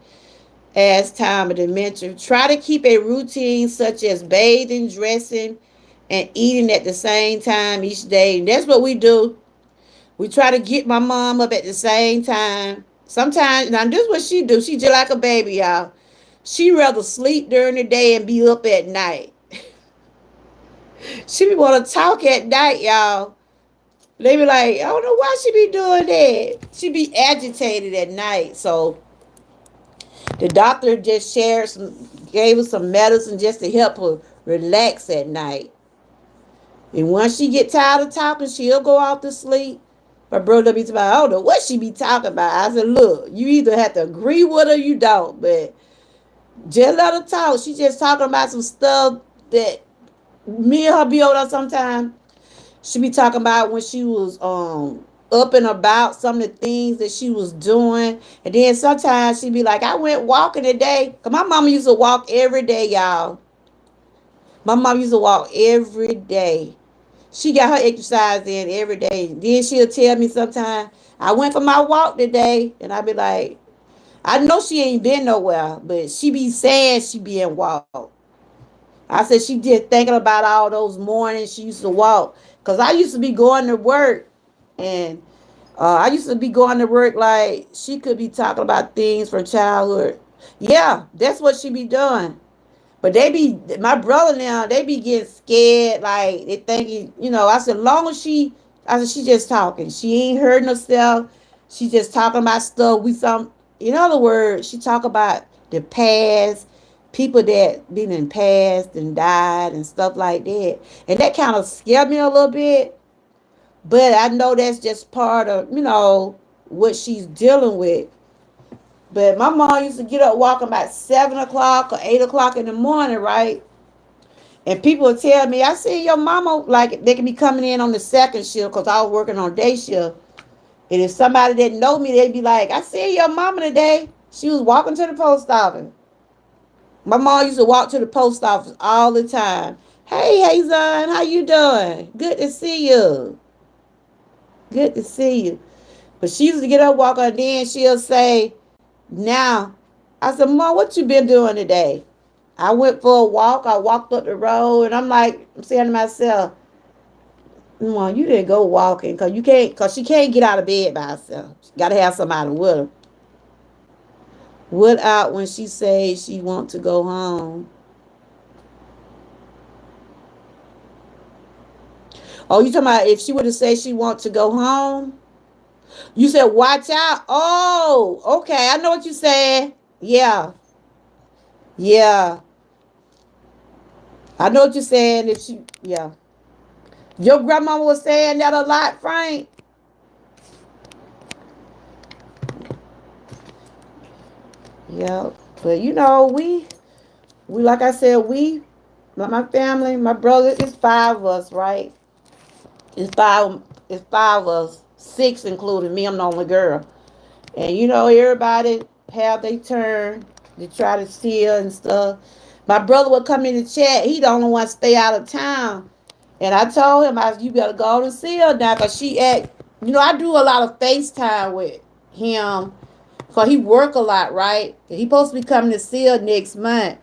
Alzheimer's, dementia. Try to keep a routine such as bathing, dressing, and eating at the same time each day. And that's what we do. We try to get my mom up at the same time. Sometimes, now this is what she do. She just like a baby, y'all. She rather sleep during the day and be up at night. She be want to talk at night, y'all. They be like, I don't know why she be doing that. She be agitated at night. So the doctor just gave her some medicine just to help her relax at night. And once she get tired of talking, she'll go off to sleep. My brother be talking about, I don't know what she be talking about. I said, look, you either have to agree with her or you don't. But just let her talk. She just talking about some stuff that me and her be over there sometimes. She be talking about when she was up and about, some of the things that she was doing. And then sometimes she be like, I went walking today. Because my mama used to walk every day, y'all. My mom used to walk every day. She got her exercise in every day. Then she'll tell me sometime, I went for my walk today. And I be like, I know she ain't been nowhere, but she be saying she being walked. I said she did thinking about all those mornings she used to walk. Because I used to be going to work. And I used to be going to work like she could be talking about things from childhood. Yeah, that's what she be doing. But they be my brother now. They be getting scared, like they thinking. I said, long as I said she just talking. She ain't hurting herself. She just talking about stuff. In other words, she talk about the past, people that been in past and died and stuff like that. And that kind of scared me a little bit. But I know that's just part of what she's dealing with. But my mom used to get up walking about 7 o'clock or 8 o'clock in the morning, right? And people would tell me, I see your mama, like they can be coming in on the second shift because I was working on day shift. And if somebody didn't know me, they'd be like, I see your mama today. She was walking to the post office. My mom used to walk to the post office all the time. Hey, Hazon, how you doing? Good to see you. Good to see you. But she used to get up, walk on, then she'll say, now, I said, Mom, what you been doing today? I went for a walk. I walked up the road, and I'm saying to myself, Mom, you didn't go walking because she can't get out of bed by herself. She got to have somebody with her. What out when she says she want to go home? Oh, you talking about if she would have said she want to go home? You said watch out. Oh, okay. I know what you said. Yeah. Yeah. I know what you're saying. Yeah. Your grandma was saying that a lot, Frank. Yeah. But we like I said, my family, my brother, it's five of us, right? It's five of us, six including me. I'm the only girl. And everybody have their turn to try to steal and stuff. My brother would come in the chat. He the only one stay out of town. And I told him, you better go and see her now, because I do a lot of FaceTime with him, because he work a lot, right? And he supposed to be coming to see her next month.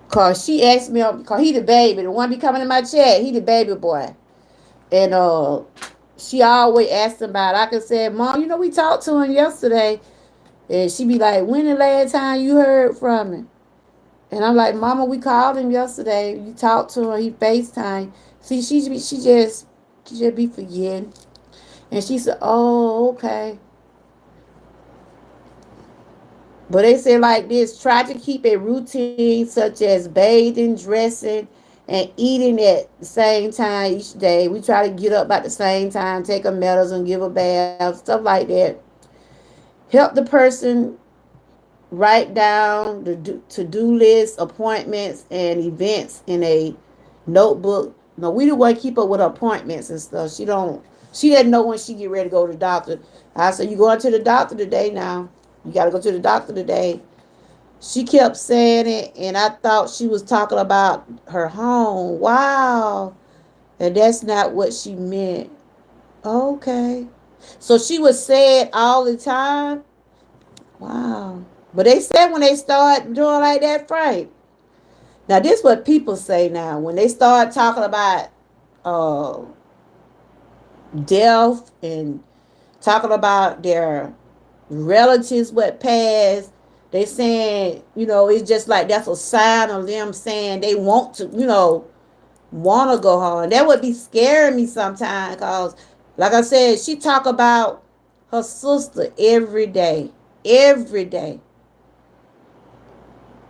Because she asked me, because he the baby. The one be coming in my chat, he the baby boy. And she always asked him about it. I could say, Mom, we talked to him yesterday. And she be like, when the last time you heard from him? And I'm like, Mama, we called him yesterday. You talked to him. He FaceTime. See, she just be forgetting. And she said, oh, okay. But they say like this, try to keep a routine such as bathing, dressing, and eating at the same time each day. We try to get up at the same time, take a medicine, give a bath, stuff like that. Help the person write down the to-do list, appointments, and events in a notebook. No, we don't want to keep up with appointments and stuff. She doesn't know when she get ready to go to the doctor. I said, you going to the doctor today now. You got to go to the doctor today. She kept saying it, and I thought she was talking about her home. Wow. And that's not what she meant. Okay. So she would say it all the time. Wow. But they said when they start doing like that, Frank. Now, this is what people say now. When they start talking about uh, death and talking about their relatives what passed, they saying, it's just like that's a sign of them saying they want to, want to go home. That would be scaring me sometimes because, like I said, she talk about her sister every day. Every day.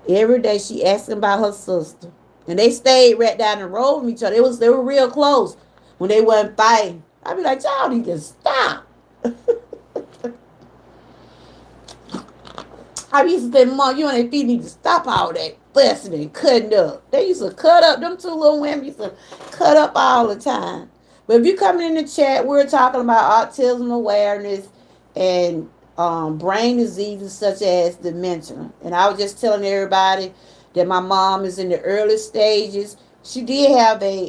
Every day she asking about her sister. And they stayed right down the road from each other. They were real close when they wasn't fighting. I'd be like, y'all need to stop. I used to say, Mom, you and your feet need to stop all that fussing and cutting up. They used to cut up. Them two little women used to cut up all the time. But if you come in the chat, we're talking about autism awareness and brain diseases such as dementia. And I was just telling everybody that my mom is in the early stages. she did have they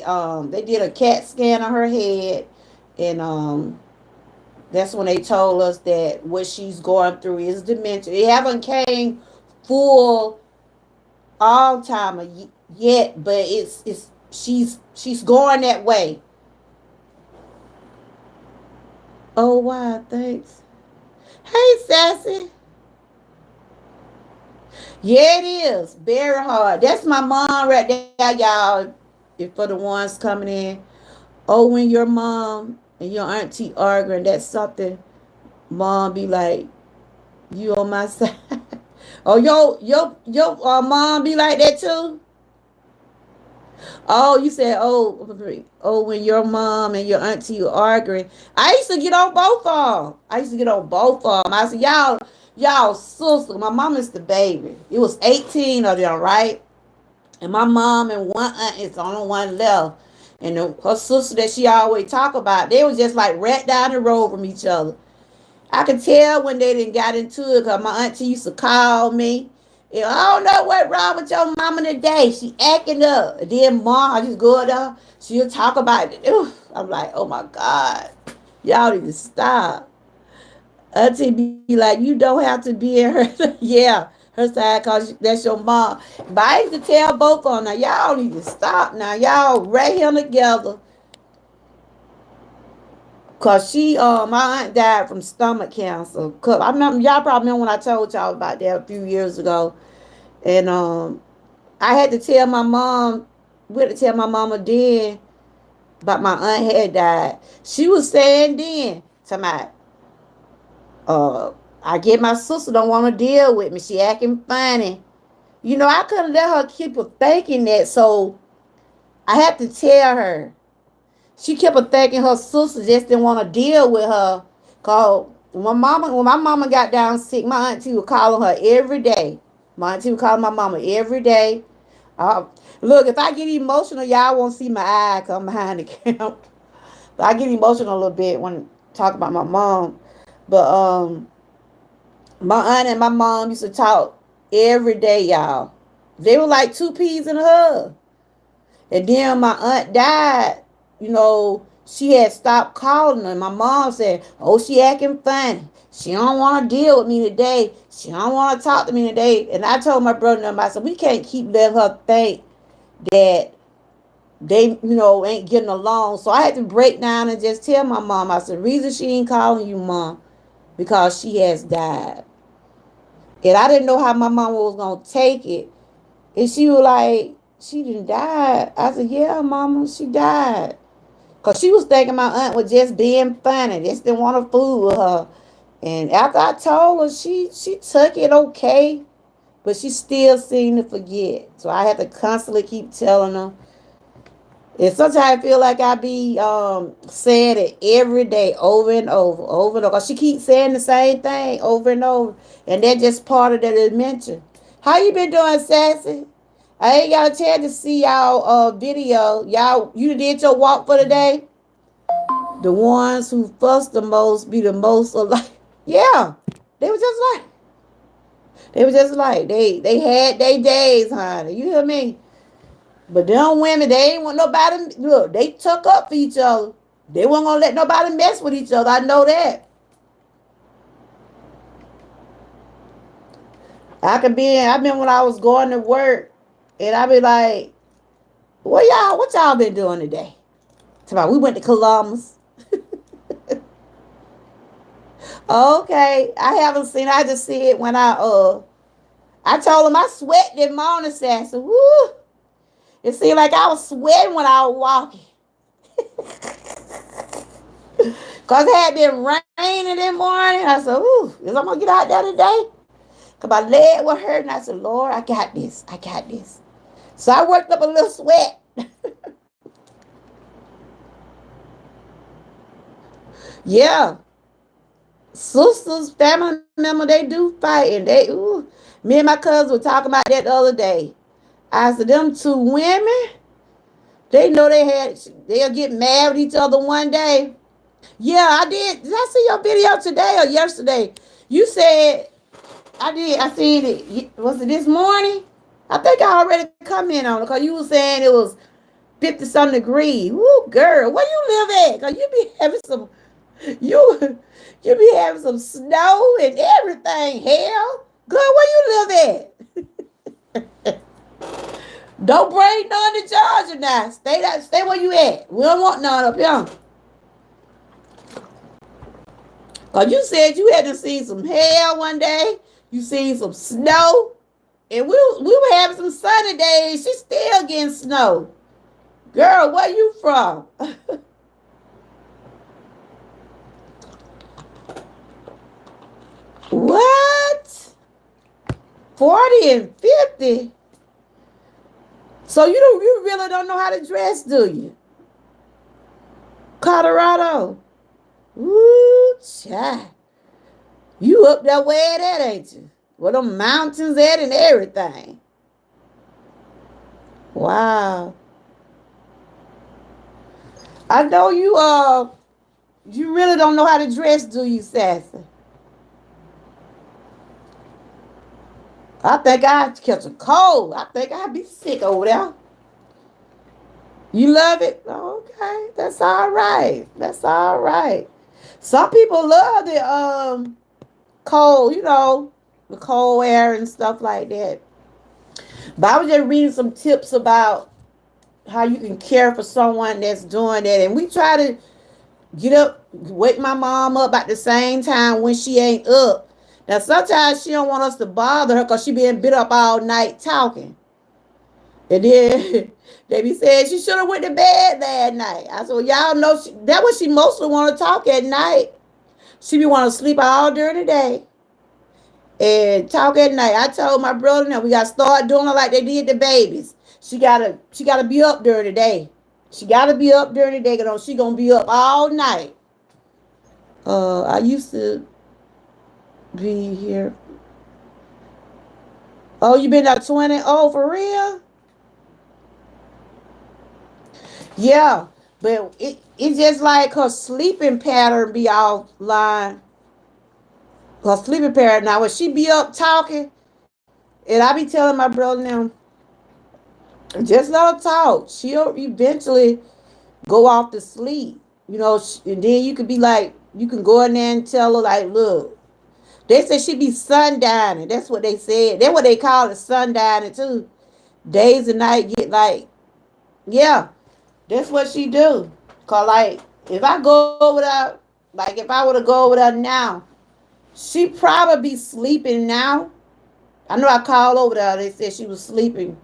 did a CAT scan on her head, and that's when they told us that what she's going through is dementia. It haven't came full Alzheimer yet, but it's she's going that way. Oh wow, thanks. Hey Sassy. Yeah, it is. Very hard. That's my mom right there, y'all. If for the ones coming in. Oh, when your mom and your auntie arguing, that's something mom be like, you on my side. Oh, your mom be like that too? Oh, you said, oh, when your mom and your auntie are arguing. I used to get on both of them. I used to get on both of them. I said, y'all sister. My mom is the baby. It was 18 of them, right? And my mom and one aunt is the only one left. And her sister that she always talk about, they was just like right down the road from each other. I could tell when they didn't got into it because my auntie used to call me. And I don't know what wrong with your mama today. She acting up. And then mom, I just go there. She'll talk about it. I'm like, oh my God. Y'all need to stop. Auntie be like, you don't have to be in her. Yeah, her side because that's your mom. But I used to tell both of them, now y'all need to stop now. Y'all right here together. Cause my aunt died from stomach cancer. Cause I remember y'all probably remember when I told y'all about that a few years ago, and I had to tell my mom. We had to tell my mama then about my aunt had died. She was saying then to my I get my sister don't want to deal with me. She acting funny. You know, I couldn't let her keep thinking that, so I had to tell her. She kept on thinking her sister just didn't want to deal with her. Cause when my mama got down sick, my auntie was calling her every day. My auntie was calling my mama every day. Look, if I get emotional, y'all won't see my eye come behind the camera. But I get emotional a little bit when I talk about my mom. But my aunt and my mom used to talk every day, y'all. They were like two peas in a hug. And then my aunt died, you know, she had stopped calling her. My mom said, oh, she acting funny. She don't want to deal with me today. She don't want to talk to me today. And I told my brother and I said, we can't keep letting her think that they, ain't getting along. So I had to break down and just tell my mom, I said, the reason she ain't calling you, Mom, because she has died. And I didn't know how my mama was going to take it. And she was like, she didn't die. I said, yeah, mama, she died. Because she was thinking my aunt was just being funny. Just didn't want to fool with her. And after I told her, she took it okay. But she still seemed to forget. So I had to constantly keep telling her. And sometimes I feel like I be saying it every day over and over. Because she keeps saying the same thing over and over. And that's just part of the dementia. How you been doing, Sassy? I ain't got a chance to see y'all video. Y'all, you did your walk for the day? The ones who fuss the most be the most alike. Yeah. They were just like. They had their days, honey. You hear me? But them women, they ain't want nobody. Look, they took up for each other. They weren't gonna let nobody mess with each other. I know that. I been when I was going to work, and I be like, what y'all been doing today? Tomorrow we went to Columbus. Okay, I haven't seen. I just see it when I told him I sweat this morning, Sassy. Woo! It seemed like I was sweating when I was walking. Cause it had been raining this morning. I said, ooh, is I'm gonna get out there today? Cause my leg was hurting. I said, Lord, I got this. I got this. So I worked up a little sweat. Yeah. Sisters, family members, they do fight. And me and my cousin were talking about that the other day. I said, them two women, they know they'll get mad with each other one day. Yeah, I did. Did I see your video today or yesterday? You said, I did. I seen it. Was it this morning? I think I already commented on it because you were saying it was 50-something degrees. Woo, girl, where you live at? Cause you be having some, you, you be having some snow and everything. Hell, girl, where you live at? Don't bring none to Georgia now. Stay where you at. We don't want none up here. Cause you said you had to see some hail one day. You seen some snow. And we were having some sunny days. She still getting snow. Girl, where you from? What? 40 and 50? So you really don't know how to dress, do you? Colorado. Ooh, child. You up there where that, ain't you? Where the mountains at and everything. Wow. I know you really don't know how to dress, do you, Sassy? I think I'd catch a cold. I think I'd be sick over there. You love it? Okay, that's all right. That's all right. Some people love the cold, the cold air and stuff like that. But I was just reading some tips about how you can care for someone that's doing that. And we try to get up, wake my mom up at the same time when she ain't up. Now, sometimes she don't want us to bother her because she been bit up all night talking. And then they be saying she should have went to bed that night. I said, well, y'all know that's what she mostly want to talk at night. She be want to sleep all during the day and talk at night. I told my brother, now we got to start doing it like they did the babies. She gotta be up during the day. She gotta be up during the day because she gonna be up all night. I used to be here. Oh, you been at 20? Oh, for real? Yeah, but it's just like her sleeping pattern be offline. Her sleeping pattern. Now, when she be up talking, and I be telling my brother now, just let her talk. She'll eventually go off to sleep. And then you could be like, you can go in there and tell her, like, look, they said she be sundining. That's what they said. That's what they call it, sundining, too. Days and night get like, yeah, that's what she do. Cause like, if I go over there, like if I were to go over there now, she probably be sleeping now. I know I called over there. They said she was sleeping.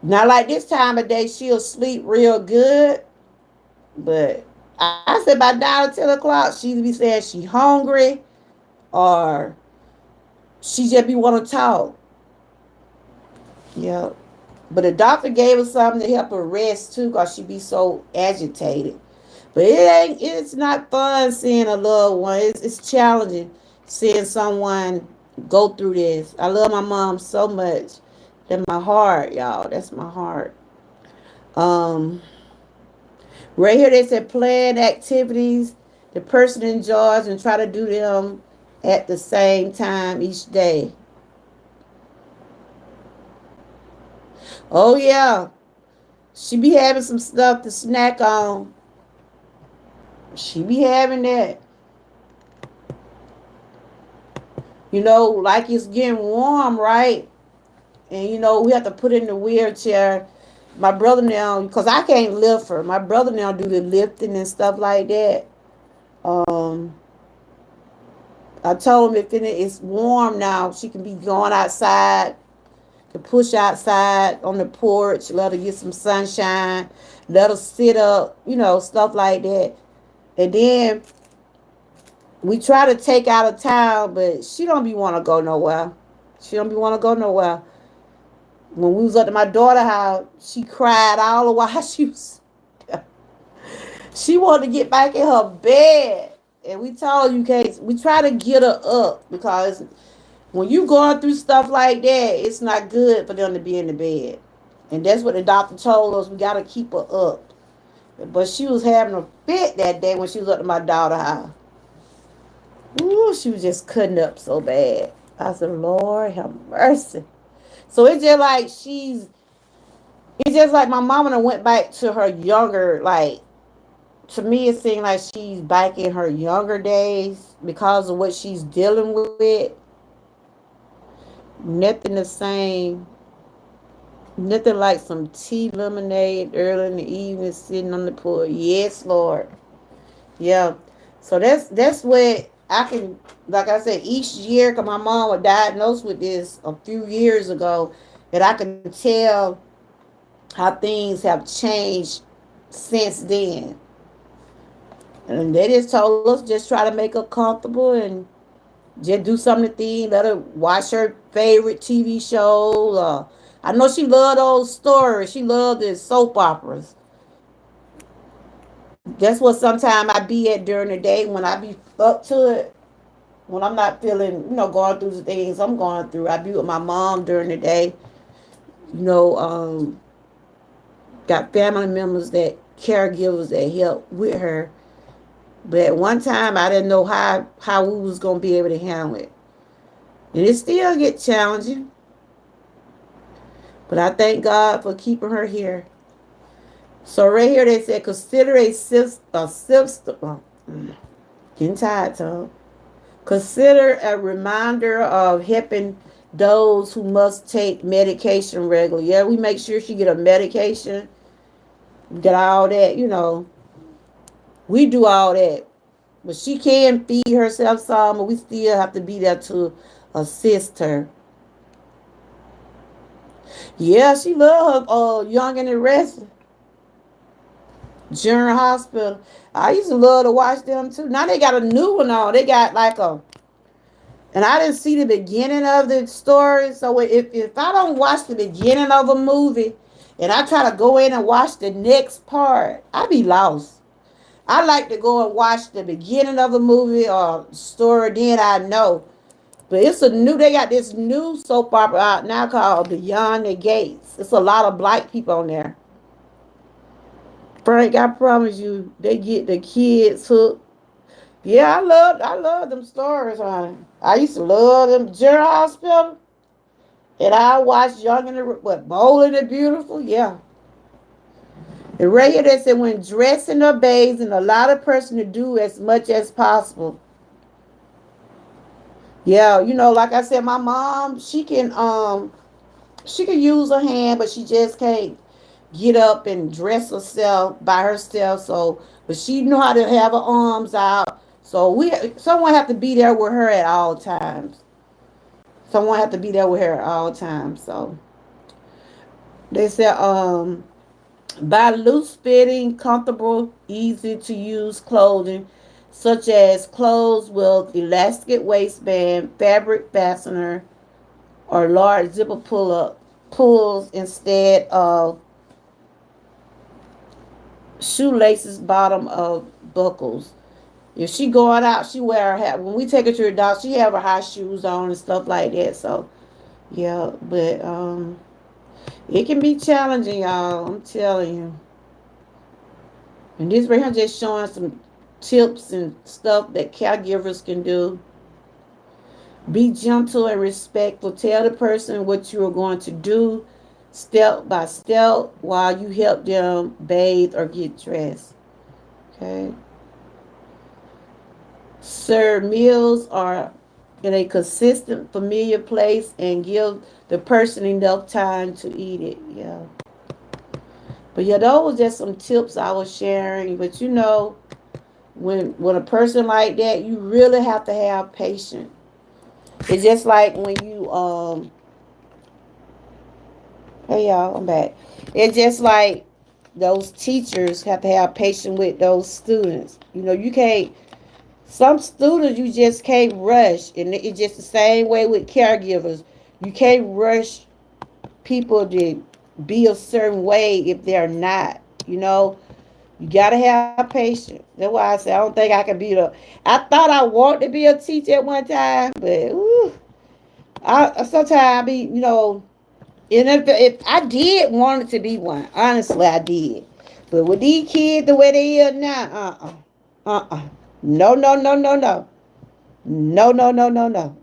Not like this time of day, she'll sleep real good. But I said by 9 or 10 o'clock, she'd be saying she hungry or she just be want to talk. Yeah. But the doctor gave her something to help her rest too because she be so agitated. But it's not fun seeing a loved one. It's challenging seeing someone go through this. I love my mom so much. That's my heart, y'all. That's my heart. Right here they said plan activities the person enjoys and try to do them at the same time each day. Oh yeah. She be having some stuff to snack on. She be having that. Like it's getting warm, right? And we have to put her in the wheelchair. My brother now, because I can't lift her. My brother now do the lifting and stuff like that. I told him if it's warm now, she can be going outside, can push outside on the porch, let her get some sunshine, let her sit up, stuff like that. And then we try to take out of town, but she don't be want to go nowhere. She don't be want to go nowhere. When we was up to my daughter's house, she cried all the while she was. She wanted to get back in her bed. And we told you, Kate, we try to get her up because when you going through stuff like that, it's not good for them to be in the bed. And that's what the doctor told us. We got to keep her up. But she was having a fit that day when she was up to my daughter's house. Ooh, she was just cutting up so bad. I said, Lord, have mercy. So it's just like she's It's just like my mama done went back to her younger, like, to me it seemed like she's back in her younger days because of what she's dealing with. Nothing the same. Nothing like some tea lemonade early in the evening sitting on the pool. Yes, Lord. Yeah. So that's what I can, like I said, each year, because my mom was diagnosed with this a few years ago, that I can tell how things have changed since then. And they just told us just try to make her comfortable and just do something to thing. Let her watch her favorite TV shows. I know she loved those stories. She loved the soap operas. That's what sometimes I be at during the day when I be up to it. When I'm not feeling, going through the things I'm going through. I be with my mom during the day. You know, got family members that caregivers that help with her. But at one time, I didn't know how we was gonna be able to handle it, and it still get challenging. But I thank God for keeping her here. So right here they said consider a system. Getting tired, Tom. Consider a reminder of helping those who must take medication regularly. Yeah, we make sure she get a medication. Get all that, We do all that. But she can feed herself some, but we still have to be there to assist her. Yeah, she love her Young and the Restless. General Hospital. I used to love to watch them too. Now they got a new one on. They got like a, and I didn't see the beginning of the story. So if I don't watch the beginning of a movie and I try to go in and watch the next part, I be lost. I like to go and watch the beginning of a movie or story, then I know. But they got this new soap opera out now called Beyond the Gates. It's a lot of black people on there. Frank, I promise you, they get the kids hooked. Yeah, I love them stories, honey. I used to love them General Hospital. And I watched Young and the Bold and the Beautiful. Yeah. And right here they said when dressing or bathing, allow the person to do as much as possible. Yeah, like I said, my mom, she can use her hand, but she just can't get up and dress herself by herself. So, but she know how to have her arms out. So someone have to be there with her at all times. Someone have to be there with her at all times. So they said, buy loose fitting, comfortable, easy to use clothing, such as clothes with elastic waistband, fabric fastener, or large zipper pulls instead of shoelaces bottom of buckles. If she going out, she wear her hat. When we take her to the doctor, she have her high shoes on and stuff like that. So yeah, but it can be challenging, y'all. I'm telling you. And this right here just showing some tips and stuff that caregivers can do. Be gentle and respectful. Tell the person what you are going to do step by step while you help them bathe or get dressed. Okay. Serve meals are in a consistent, familiar place and give the person enough time to eat it. Yeah. But yeah, those were just some tips I was sharing. But when a person like that, you really have to have patience. It's just like when you hey y'all, I'm back. It's just like those teachers have to have patience with those students. You can't. Some students you just can't rush, and it's just the same way with caregivers. You can't rush people to be a certain way if they're not. You gotta have patience. That's why I say I don't think I can be the. I thought I wanted to be a teacher at one time, but I sometimes I be and if I did want it to be one, honestly I did. But with these kids the way they are now, no, no, no, no, no. No, no, no, no, no.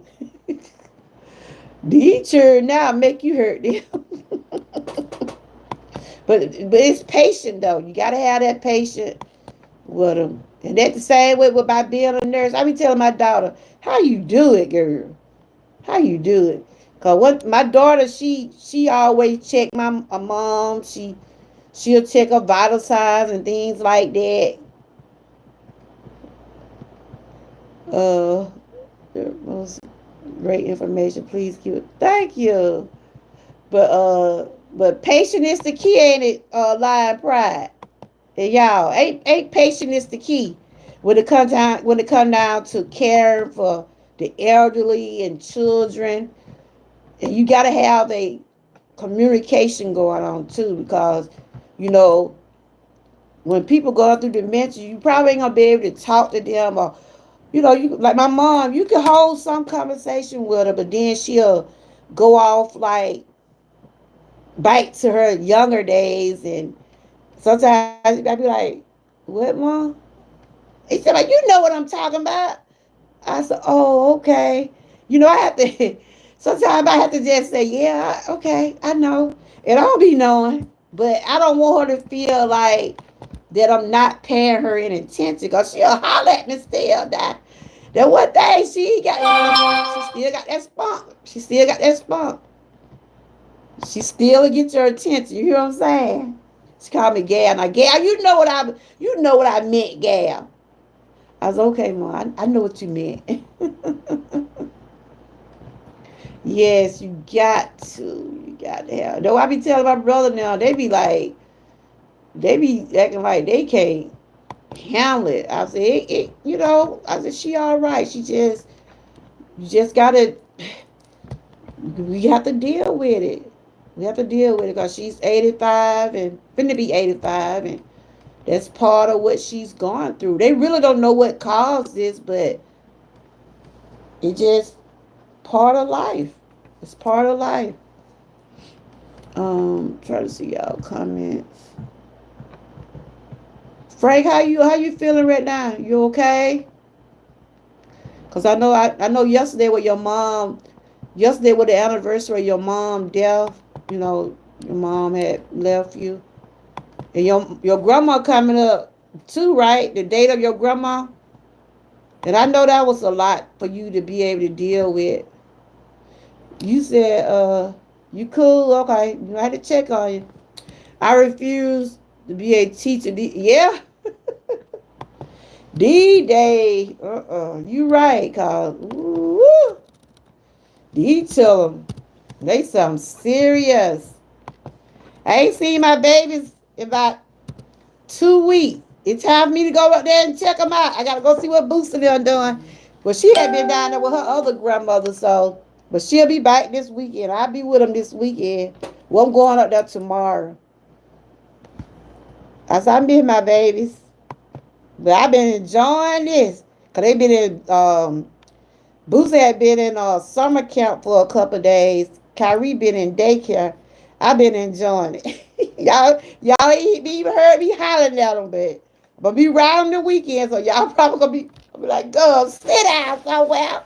These children now make you hurt them. but it's patient though. You gotta have that patient with them. And that's the same way with my being a nurse. I be telling my daughter, how you do it, girl? How you do it? Cause what my daughter, she always check my mom. She'll check her vital signs and things like that. The most great information. Please give it. Thank you. But patience is the key, ain't it? Lion pride. And y'all, ain't patience is the key when it come down to care for the elderly and children. And you gotta have a communication going on too, because you know when people go through dementia, you probably ain't gonna be able to talk to them, or you like my mom, you can hold some conversation with her, but then she'll go off like back to her younger days, and sometimes I'd be like, "What, mom?" He said, "Like you know what I'm talking about." I said, "Oh, okay." I have to. Sometimes I have to just say, "Yeah, okay, I know," and I don't be knowing, but I don't want her to feel like that I'm not paying her any attention, because she'll holler at me still. That one thing she still got that spunk. She still got that spunk. She still get your attention. You hear what I'm saying? She called me Gal. Now, Gal, you know what I meant, Gal. I was okay, Mom. I know what you meant. Yes, you got to. You got to have. Though I be telling my brother now, they be acting like they can't handle it. I said, I said, she all right. You just gotta, we have to deal with it. We have to deal with it because she's 85 and finna be 85, and that's part of what she's gone through. They really don't know what caused this, but it just part of life. It's part of life. Try to see y'all comments. Frank, how you feeling right now? You okay? Cause I know yesterday was the anniversary of your mom death. Your mom had left you, and your grandma coming up too, right? The date of your grandma, and I know that was a lot for you to be able to deal with. You said, you cool? Okay, I had to check on you. I refuse to be a teacher. Yeah, D-Day. You right, cause woo, these children, they something serious. I ain't seen my babies in about 2 weeks. It's time for me to go up there and check them out. I gotta go see what Booster them doing. Well, she had been down there with her other grandmother, but she'll be back this weekend. I'll be with them this weekend. Well, I'm going up there tomorrow. I said, I'm being my babies. But I've been enjoying this. Because they been Boosie had been in a summer camp for a couple of days. Kyrie been in daycare. I've been enjoying it. y'all ain't even heard me hollering at them, but be riding the weekend, so y'all probably gonna be like, girl, sit down somewhere.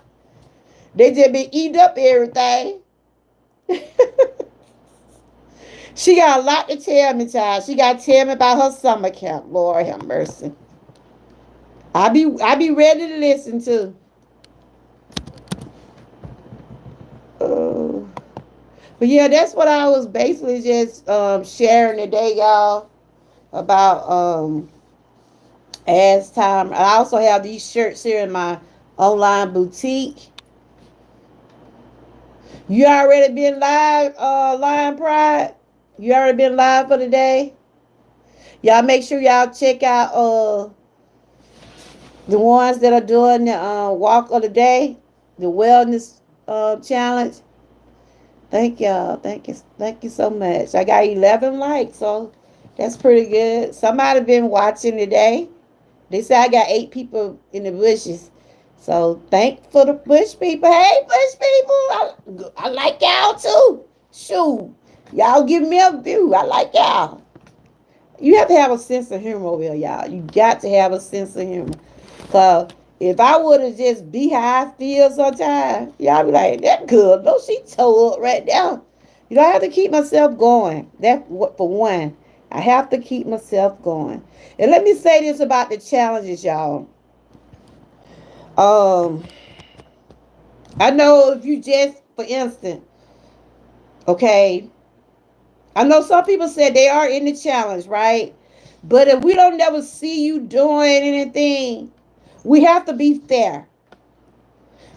They just been eating up everything. She got a lot to tell me, child. She got to tell me about her summer camp. Lord have mercy. I be ready to listen to. Uh, but yeah, that's what I was basically just sharing today, y'all, about as time. I also have these shirts here in my online boutique. You already been live, Lion Pride? You already been live for the day? Y'all make sure y'all check out the ones that are doing the walk of the day, the wellness challenge. Thank y'all. Thank you so much. I got 11 likes, so that's pretty good. Somebody been watching today. They say I got 8 people in the bushes. So thank for the bush people. Hey, bush people. I like y'all too. Shoot. Y'all give me a view. I like y'all. You have to have a sense of humor over here, y'all. You got to have a sense of humor. Cause if I would have just be how I feel sometimes, y'all be like, that good. No, she toe up right now. I have to keep myself going. That for one. I have to keep myself going. And let me say this about the challenges, y'all. Um, I know if you just, for instance, okay, I know some people said they are in the challenge, right? But if we don't never see you doing anything, we have to be fair.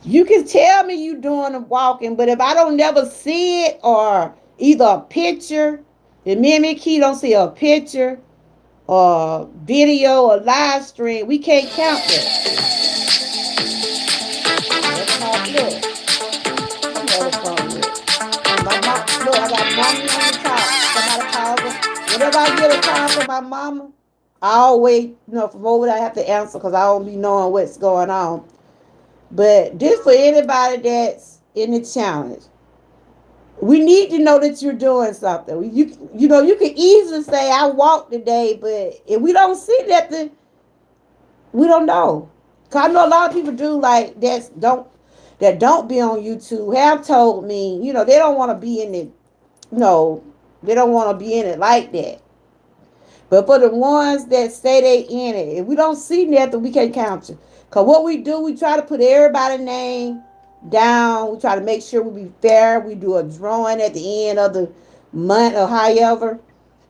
You can tell me you doing the walking, but if I don't never see it or either a picture, if me and Mickey don't see a picture or video or live stream, we can't count that. That's my look. You know the phone with. My mom, look, I got mommy on the top. Somebody calls her. Whenever I get a call from my mama, I always, from over there I have to answer because I don't be knowing what's going on. But this for anybody that's in the challenge. We need to know that you're doing something. You can easily say I walked today, but if we don't see nothing, we don't know. Cause I know a lot of people do like that don't be on YouTube have told me, they don't want to be in it. No, they don't want to be in it like that. But for the ones that say they in it, if we don't see nothing, we can't count you. Cause what we do, we try to put everybody's name down. We try to make sure we be fair. We do a drawing at the end of the month or however.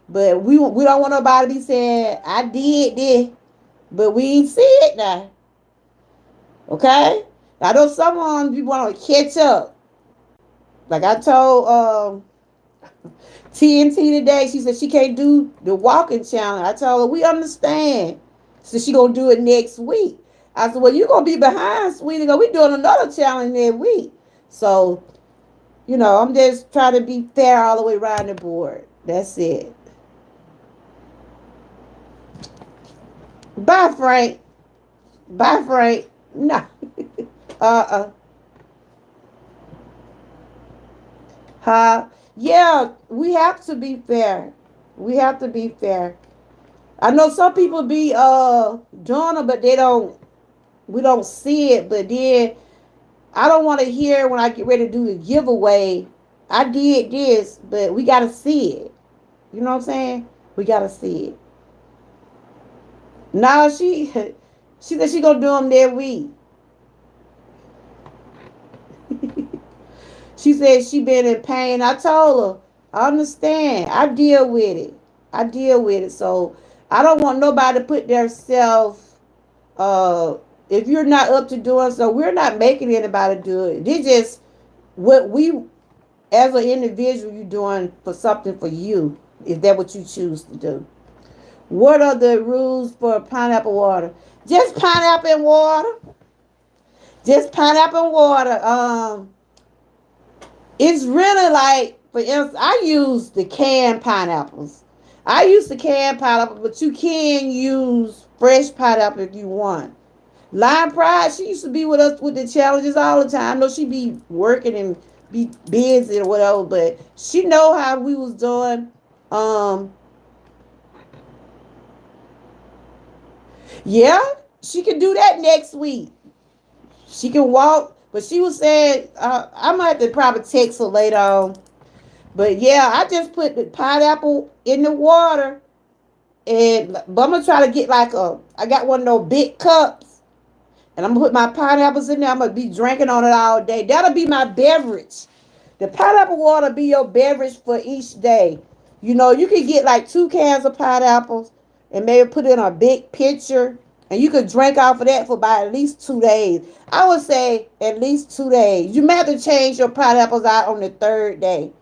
But we don't want nobody to be saying I did this, but we ain't see it now. Okay? I know someone we want to catch up. Like I told TNT today, she said she can't do the walking challenge. I told her we understand. So she gonna do it next week. I said, well, you gonna be behind, sweetie. We doing another challenge next week. So, I'm just trying to be fair all the way around the board. That's it. Bye, Frank. Bye, Frank. No. uh-uh. Huh? Yeah, we have to be fair. We have to be fair. I know some people be doing it, but we don't see it. But then I don't want to hear when I get ready to do the giveaway, I did this, but we gotta see it. You know what I'm saying? We gotta see it. Now she said she gonna do them that week. She said she been in pain. I told her, I understand. I deal with it. I deal with it. So I don't want nobody to put their self, if you're not up to doing so, we're not making anybody do it. This just what we, as an individual, you doing for something for you, if that's what you choose to do. What are the rules for pineapple water? Just pineapple and water. Just pineapple and water. It's really like, for instance, I use the canned pineapples. I use the canned pineapple, but you can use fresh pineapple if you want. Lime Pride, she used to be with us with the challenges all the time. I know she be working and be busy or whatever, but she know how we was doing. Yeah, she can do that next week. She can walk, but she was saying, I might have to probably text her later on. But yeah, I just put the pineapple in the water, but I'm gonna try to get I got one of those big cups, and I'm gonna put my pineapples in there. I'm gonna be drinking on it all day. That'll be my beverage. The pineapple water be your beverage for each day. You can get like 2 cans of pineapples and maybe put it in a big pitcher, and you could drink off of that for about at least 2 days. I would say at least 2 days. You may have to change your pineapples out on the 3rd day.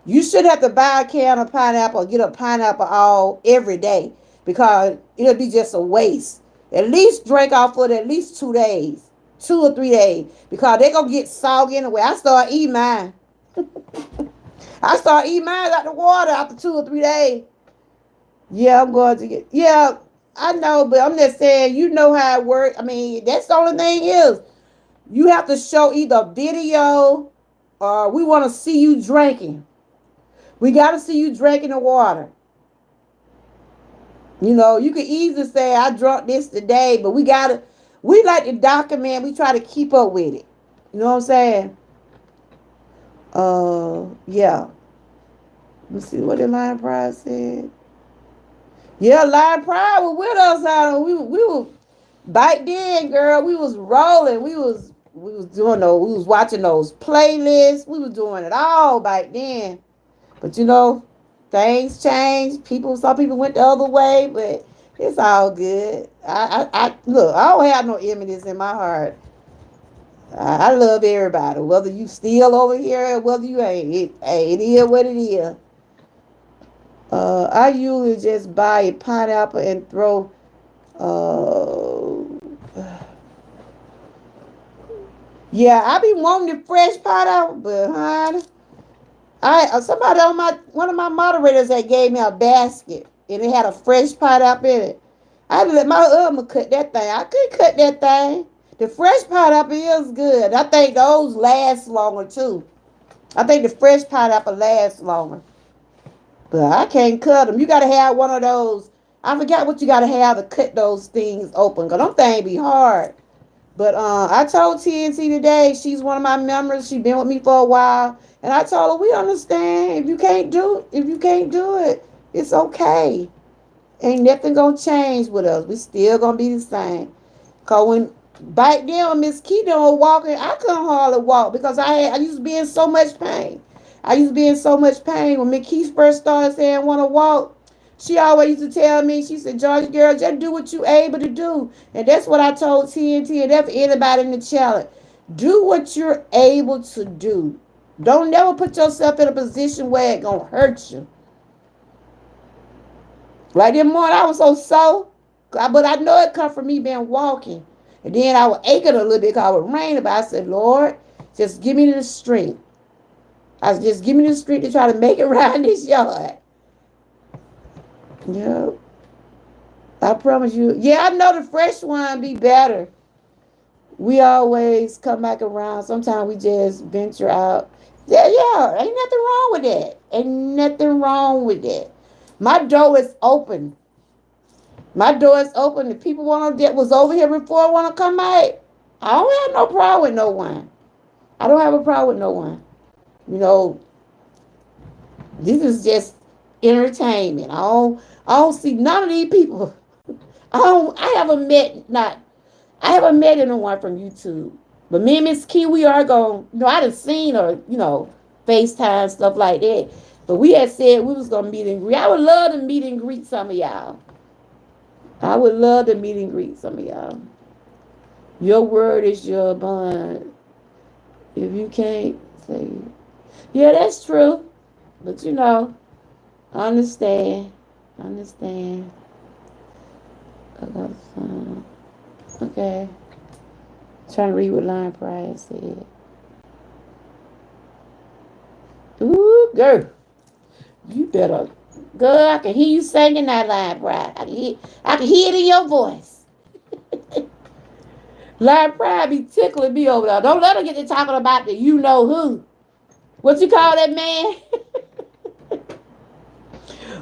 You should have to buy a can of pineapple or get a pineapple all every day because it'll be just a waste. At least drink off of it at least 2 days, 2 or 3 days, because they're going to get soggy anyway. I start eating mine. I start eating mine out the water after 2 or 3 days. Yeah, I'm going to get, yeah, I know, but I'm just saying, you know how it works. I mean, that's the only thing is, you have to show either video or we want to see you drinking. We got to see you drinking the water. You can easily say, I drunk this today, but we like to document, we try to keep up with it. You know what I'm saying? Yeah. Let me see what the line prize said. Yeah, Live Pride was with us. We were back then, girl. We was rolling. We was doing those. We was watching those playlists. We was doing it all back then. But things changed. Some people went the other way, but it's all good. I look. I don't have no enemies in my heart. I love everybody, whether you still over here or whether you ain't. It is what it is. I usually just buy a pineapple and throw. Yeah, I be wanting the fresh pineapple, but honey, somebody on one of my moderators that gave me a basket and it had a fresh pineapple in it. I had to let my husband cut that thing. I couldn't cut that thing. The fresh pineapple is good. I think those last longer too. I think the fresh pineapple lasts longer. But I can't cut them. You gotta have one of those. I forgot what you gotta have to cut those things open. Cause them things be hard. But I told TNT today, she's one of my members. She been with me for a while. And I told her, we understand. If you can't do it, it's okay. Ain't nothing gonna change with us. We still gonna be the same. Cause back then when Miss Keaton was walking, I couldn't hardly walk because I used to be in so much pain. I used to be in so much pain. When Miss Keith first started saying want to walk, she always used to tell me, she said, Georgia girl, just do what you able to do. And that's what I told TNT and that's anybody in the challenge. Do what you're able to do. Don't never put yourself in a position where it's gonna hurt you. Like that morning, I was so sore, but I know it come from me being walking. And then I was aching a little bit because it was raining, but I said, Lord, just give me the strength. I said, just give me the strength to try to make it around this yard. Yeah, I promise you. Yeah, I know the fresh one be better. We always come back around. Sometimes we just venture out. Yeah, ain't nothing wrong with that. Ain't nothing wrong with that. My door is open. My door is open. If people that was over here before want to come out, I don't have no problem with no one. I don't have a problem with no one. You know, this is just entertainment. I don't see none of these people. I haven't met anyone from YouTube. But me and Miss Key, we are going, I done seen her, FaceTime, stuff like that. But we had said we was gonna meet and greet. I would love to meet and greet some of y'all. I would love to meet and greet some of y'all. Your word is your bond. If you can't say it. Yeah, that's true. But I understand. I got some. Okay. Trying to read what Lion Pride said. Ooh, girl. You better. Girl, I can hear you singing that Lion Pride. I can hear it in your voice. Lion Pride be tickling me over there. Don't let her get to talking about the you know who. What you call that man?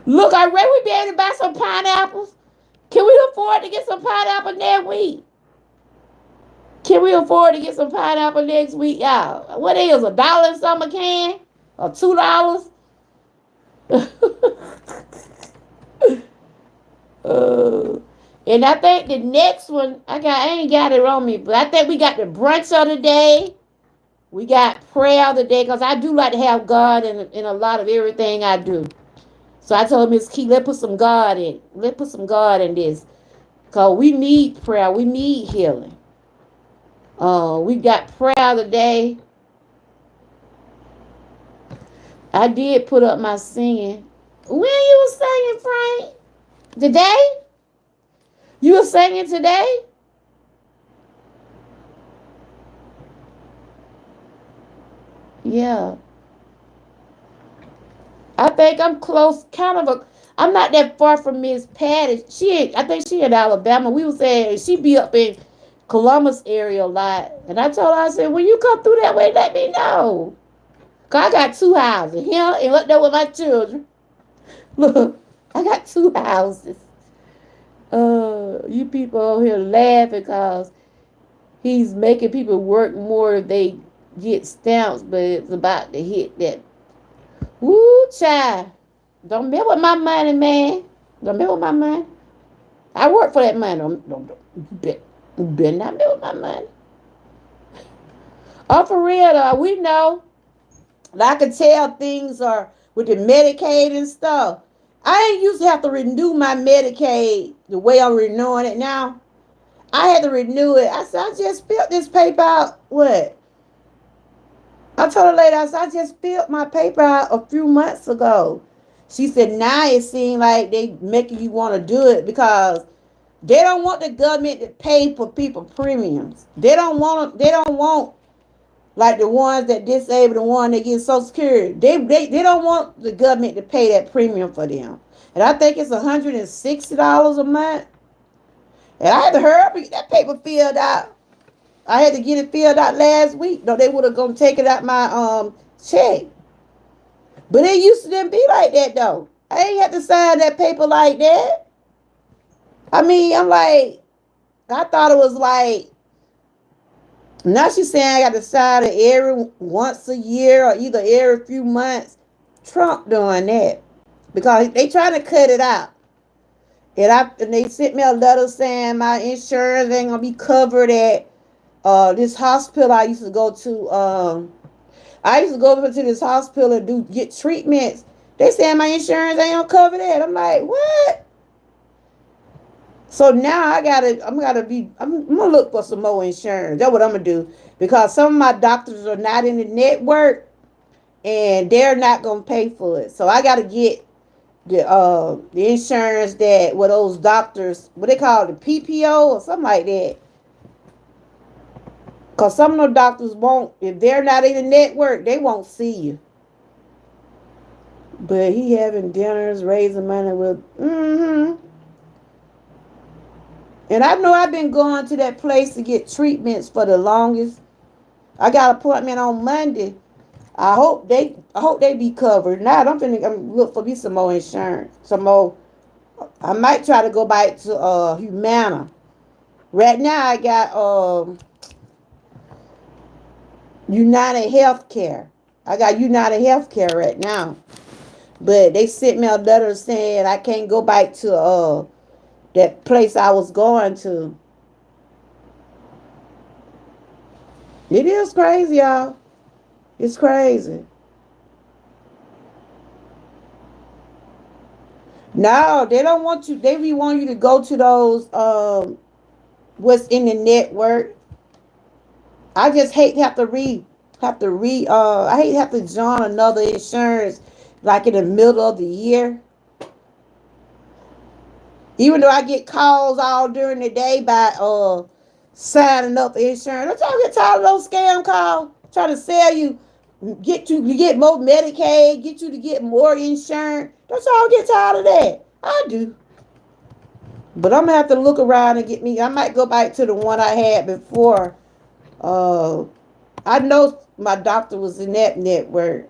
Look, I read we be able to buy some pineapples. Can we afford to get some pineapple next week? Can we afford to get some pineapple next week, y'all? What is $1 and something a can? Or $2? And I think the next one, I ain't got it on me, but I think we got the brunch of the day. We got prayer of the day, because I do like to have God in a lot of everything I do. So I told Miss Key, let's put some God in. Let's put some God in this. Because we need prayer. We need healing. We got prayer of the day. I did put up my singing. When you was singing, Frank? Today? You were singing today? Yeah. I think I'm close, I'm not that far from Miss Patty. I think she in Alabama. We was saying she be up in Columbus area a lot. And I told her, I said, when you come through that way, let me know. Cause I got 2 houses. Here and up there with my children. Look, I got 2 houses. You people over here laughing because he's making people work more if they get stamps, but it's about to hit that. Woo, child. Don't mess with my money, man. Don't mess with my money. I work for that money. You better not mess with my money. Oh, for real though, we know. I can tell things are with the Medicaid and stuff. I ain't used to have to renew my Medicaid the way I'm renewing it now. I had to renew it. I said, I just filled this paper out. What? I told her later, I said, I just filled my paper out a few months ago. She said, now it seems like they making you want to do it because they don't want the government to pay for people premiums. They don't want like the ones that disabled, the one that get Social Security. They don't want the government to pay that premium for them. And I think it's $160 a month. And I had to hurry up and get that paper filled out. I had to get it filled out last week. No, they would have gonna take it out my check. But it used to didn't be like that though. I ain't had to sign that paper like that. I mean, I'm like, I thought it was like, now she's saying I got to sign it every once a year or either every few months. Trump doing that because they trying to cut it out. And they sent me a letter saying my insurance ain't gonna be covered at this hospital I used to go to. I used to go over to this hospital and get treatments. They saying my insurance ain't gonna cover that. I'm like, what? So now I'm gonna look for some more insurance. That's what I'm gonna do because some of my doctors are not in the network and they're not gonna pay for it. So I gotta get the insurance that with those doctors, what they call it, the PPO or something like that. Cause some of the doctors won't, if they're not in the network, they won't see you. But he having dinners, raising money with, And I know I've been going to that place to get treatments for the longest. I got an appointment on Monday. I hope they be covered. Now I'm look for me some more insurance. Some more. I might try to go back to Humana. Right now I got United Healthcare. I got United Healthcare right now. But they sent me a letter saying I can't go back to that place I was going to. It is crazy, y'all. It's crazy. No, they don't want you. They want you to go to those what's in the network. I just hate to have to I hate to have to join another insurance like in the middle of the year. Even though I get calls all during the day by signing up for insurance. Don't y'all get tired of those scam calls? Trying to sell you, get you to get more Medicaid, get you to get more insurance. Don't y'all get tired of that? I do. But I'm gonna have to look around and get me. I might go back to the one I had before. I know my doctor was in that network.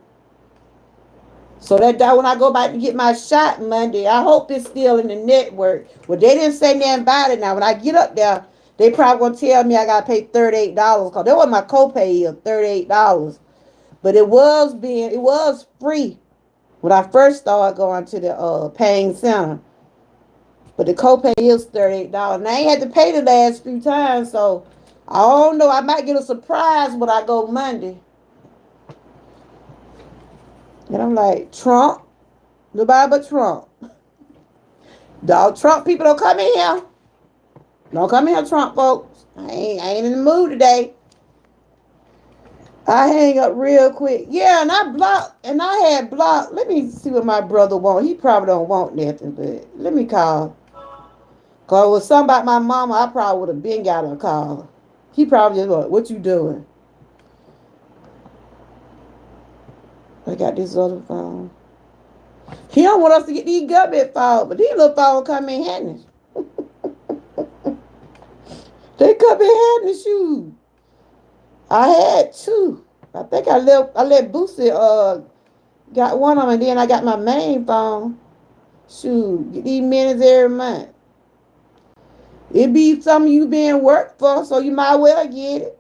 So that when I go back to get my shot Monday, I hope it's still in the network. Well, they didn't say nothing about it. Now, when I get up there, they probably gonna tell me I gotta pay $38 because that was my copay of $38. But it was free when I first started going to the pain center. But the copay is $38. And I ain't had to pay the last few times, so I don't know. I might get a surprise when I go Monday. And I'm like, Trump? Nobody but Trump. Dog, Trump people don't come in here. Don't come in here, Trump folks. I ain't in the mood today. I hang up real quick. Yeah, and I had blocked. Let me see what my brother want. He probably don't want nothing, but let me call. Cause it was something about my mama, I probably would have been got a call. He probably just like, what you doing? I got this other phone. He don't want us to get these government phones, but these little phones come in handy. They come in handy, shoot. I had two. I think I let Boosie got one of them, and then I got my main phone. Shoot, get these minutes every month. It be something you being worked for, so you might well get it.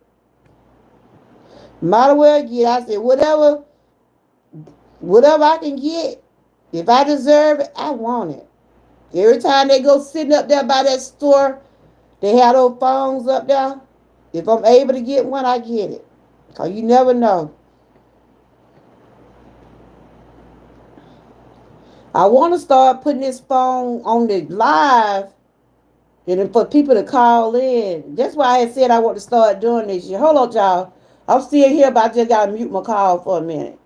Might well get it. I said, whatever I can get, if I deserve it, I want it. Every time they go sitting up there by that store, they have those phones up there. If I'm able to get one, I get it. Because you never know. I want to start putting this phone on the live and then for people to call in. That's why I said I want to start doing this year. Hold on, y'all. I'm still here, but I just got to mute my call for a minute.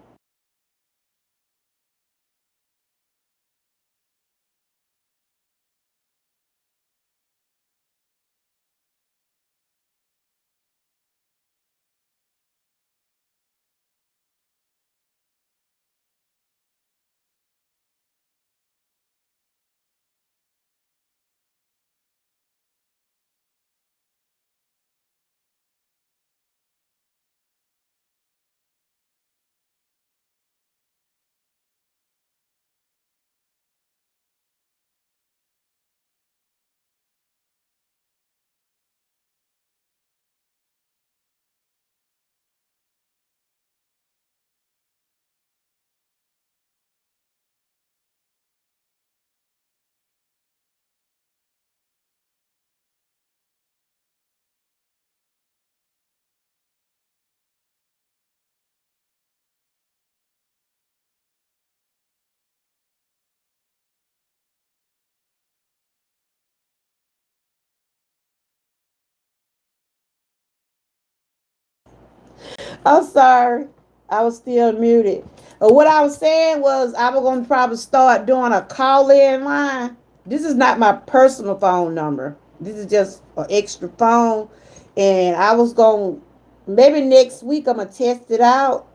I'm sorry. I was still muted. What I was saying was I was going to probably start doing a call-in line. This is not my personal phone number. This is just an extra phone. And I was going, maybe next week I'm going to test it out.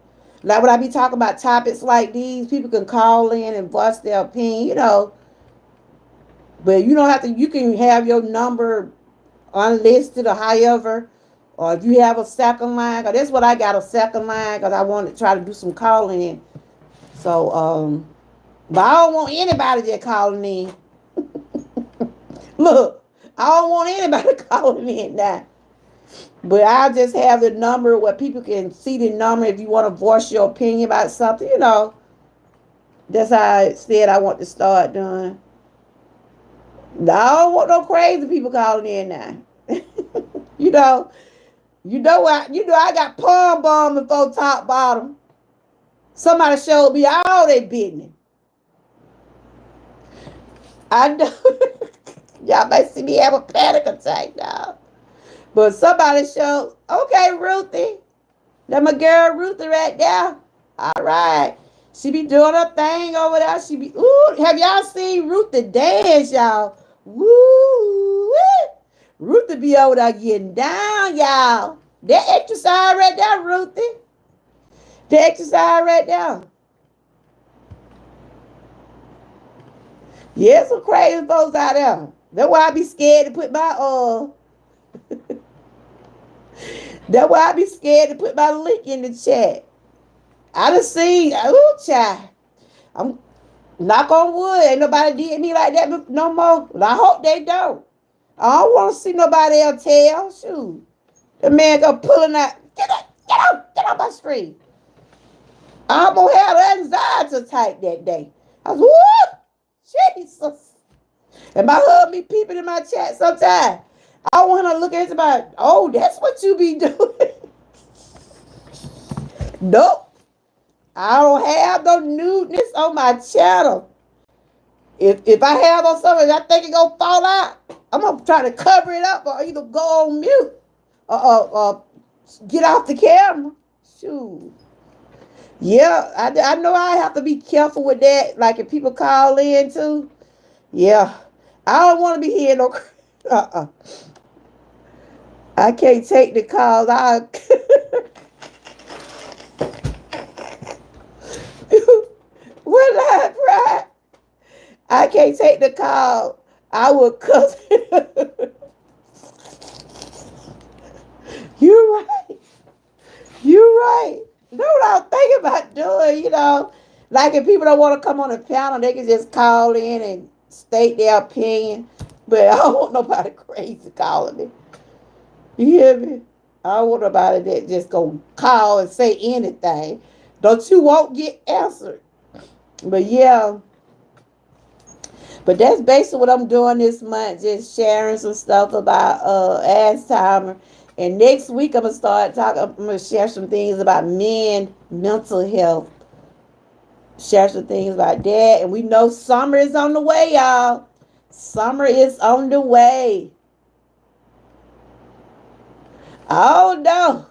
Like when I be talking about topics like these, people can call in and voice their opinion, But you don't have to, you can have your number unlisted or however. Or if you have a second line, cause that's what I got, a second line, because I want to try to do some calling. So, but I don't want anybody just calling in. Look, I don't want anybody calling in now. But I'll just have the number where people can see the number if you want to voice your opinion about something. That's how I said I want to start doing. I don't want no crazy people calling in now. you know, what? I got palm bomb before top bottom. Somebody showed me all their business. I know. Y'all may see me have a panic attack now. But somebody showed, okay, Ruthie. That's my girl Ruthie right there. All right. She be doing her thing over there. Ooh, have y'all seen Ruthie dance, y'all? Woo! Ruthie be over there getting down, y'all. That exercise right there, Ruthie. The exercise right there. Yeah, some crazy folks out there. That's why I be scared to put my That's why I be scared to put my link in the chat. I done seen, child. I'm knock on wood. Ain't nobody did me like that no more. But I hope they don't. I don't want to see nobody else tell. Shoot. The man go pulling out. Get up my street. I'm gonna have the anxiety attack that day. I was, whoop! Jesus. And my husband be peeping in my chat sometimes. I want to look at somebody. Oh, that's what you be doing. Nope. I don't have no nudeness on my channel. If I have on something, I think it gonna fall out. I'm gonna try to cover it up or either go on mute or get off the camera. Shoot. Yeah, I know I have to be careful with that. Like if people call in too. Yeah. I don't want to be hearing no. I can't take the calls. What that, right? I can't take the call. I will cuss. You're right. You're right. Know what I'm thinking about doing, Like if people don't want to come on the panel, they can just call in and state their opinion. But I don't want nobody crazy calling me. You hear me? I don't want nobody that just gonna call and say anything. Don't you won't get answered. But yeah. But that's basically what I'm doing this month, just sharing some stuff about Alzheimer. And next week I'm gonna share some things about men mental health. Share some things about that. And we know summer is on the way, y'all. Summer is on the way. Oh no.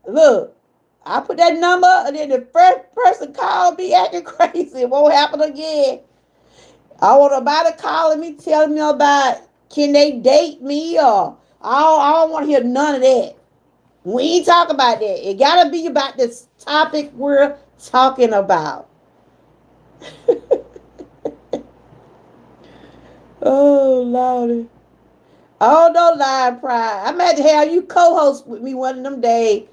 Look, I put that number and then the first person called me acting crazy. It won't happen again. I want somebody calling me, telling me about can they date me or I don't want to hear none of that. We ain't talking about that. It gotta be about this topic we're talking about. Oh Lordy. Oh no, Lion Pride. I'm at to have you co-host with me one of them days.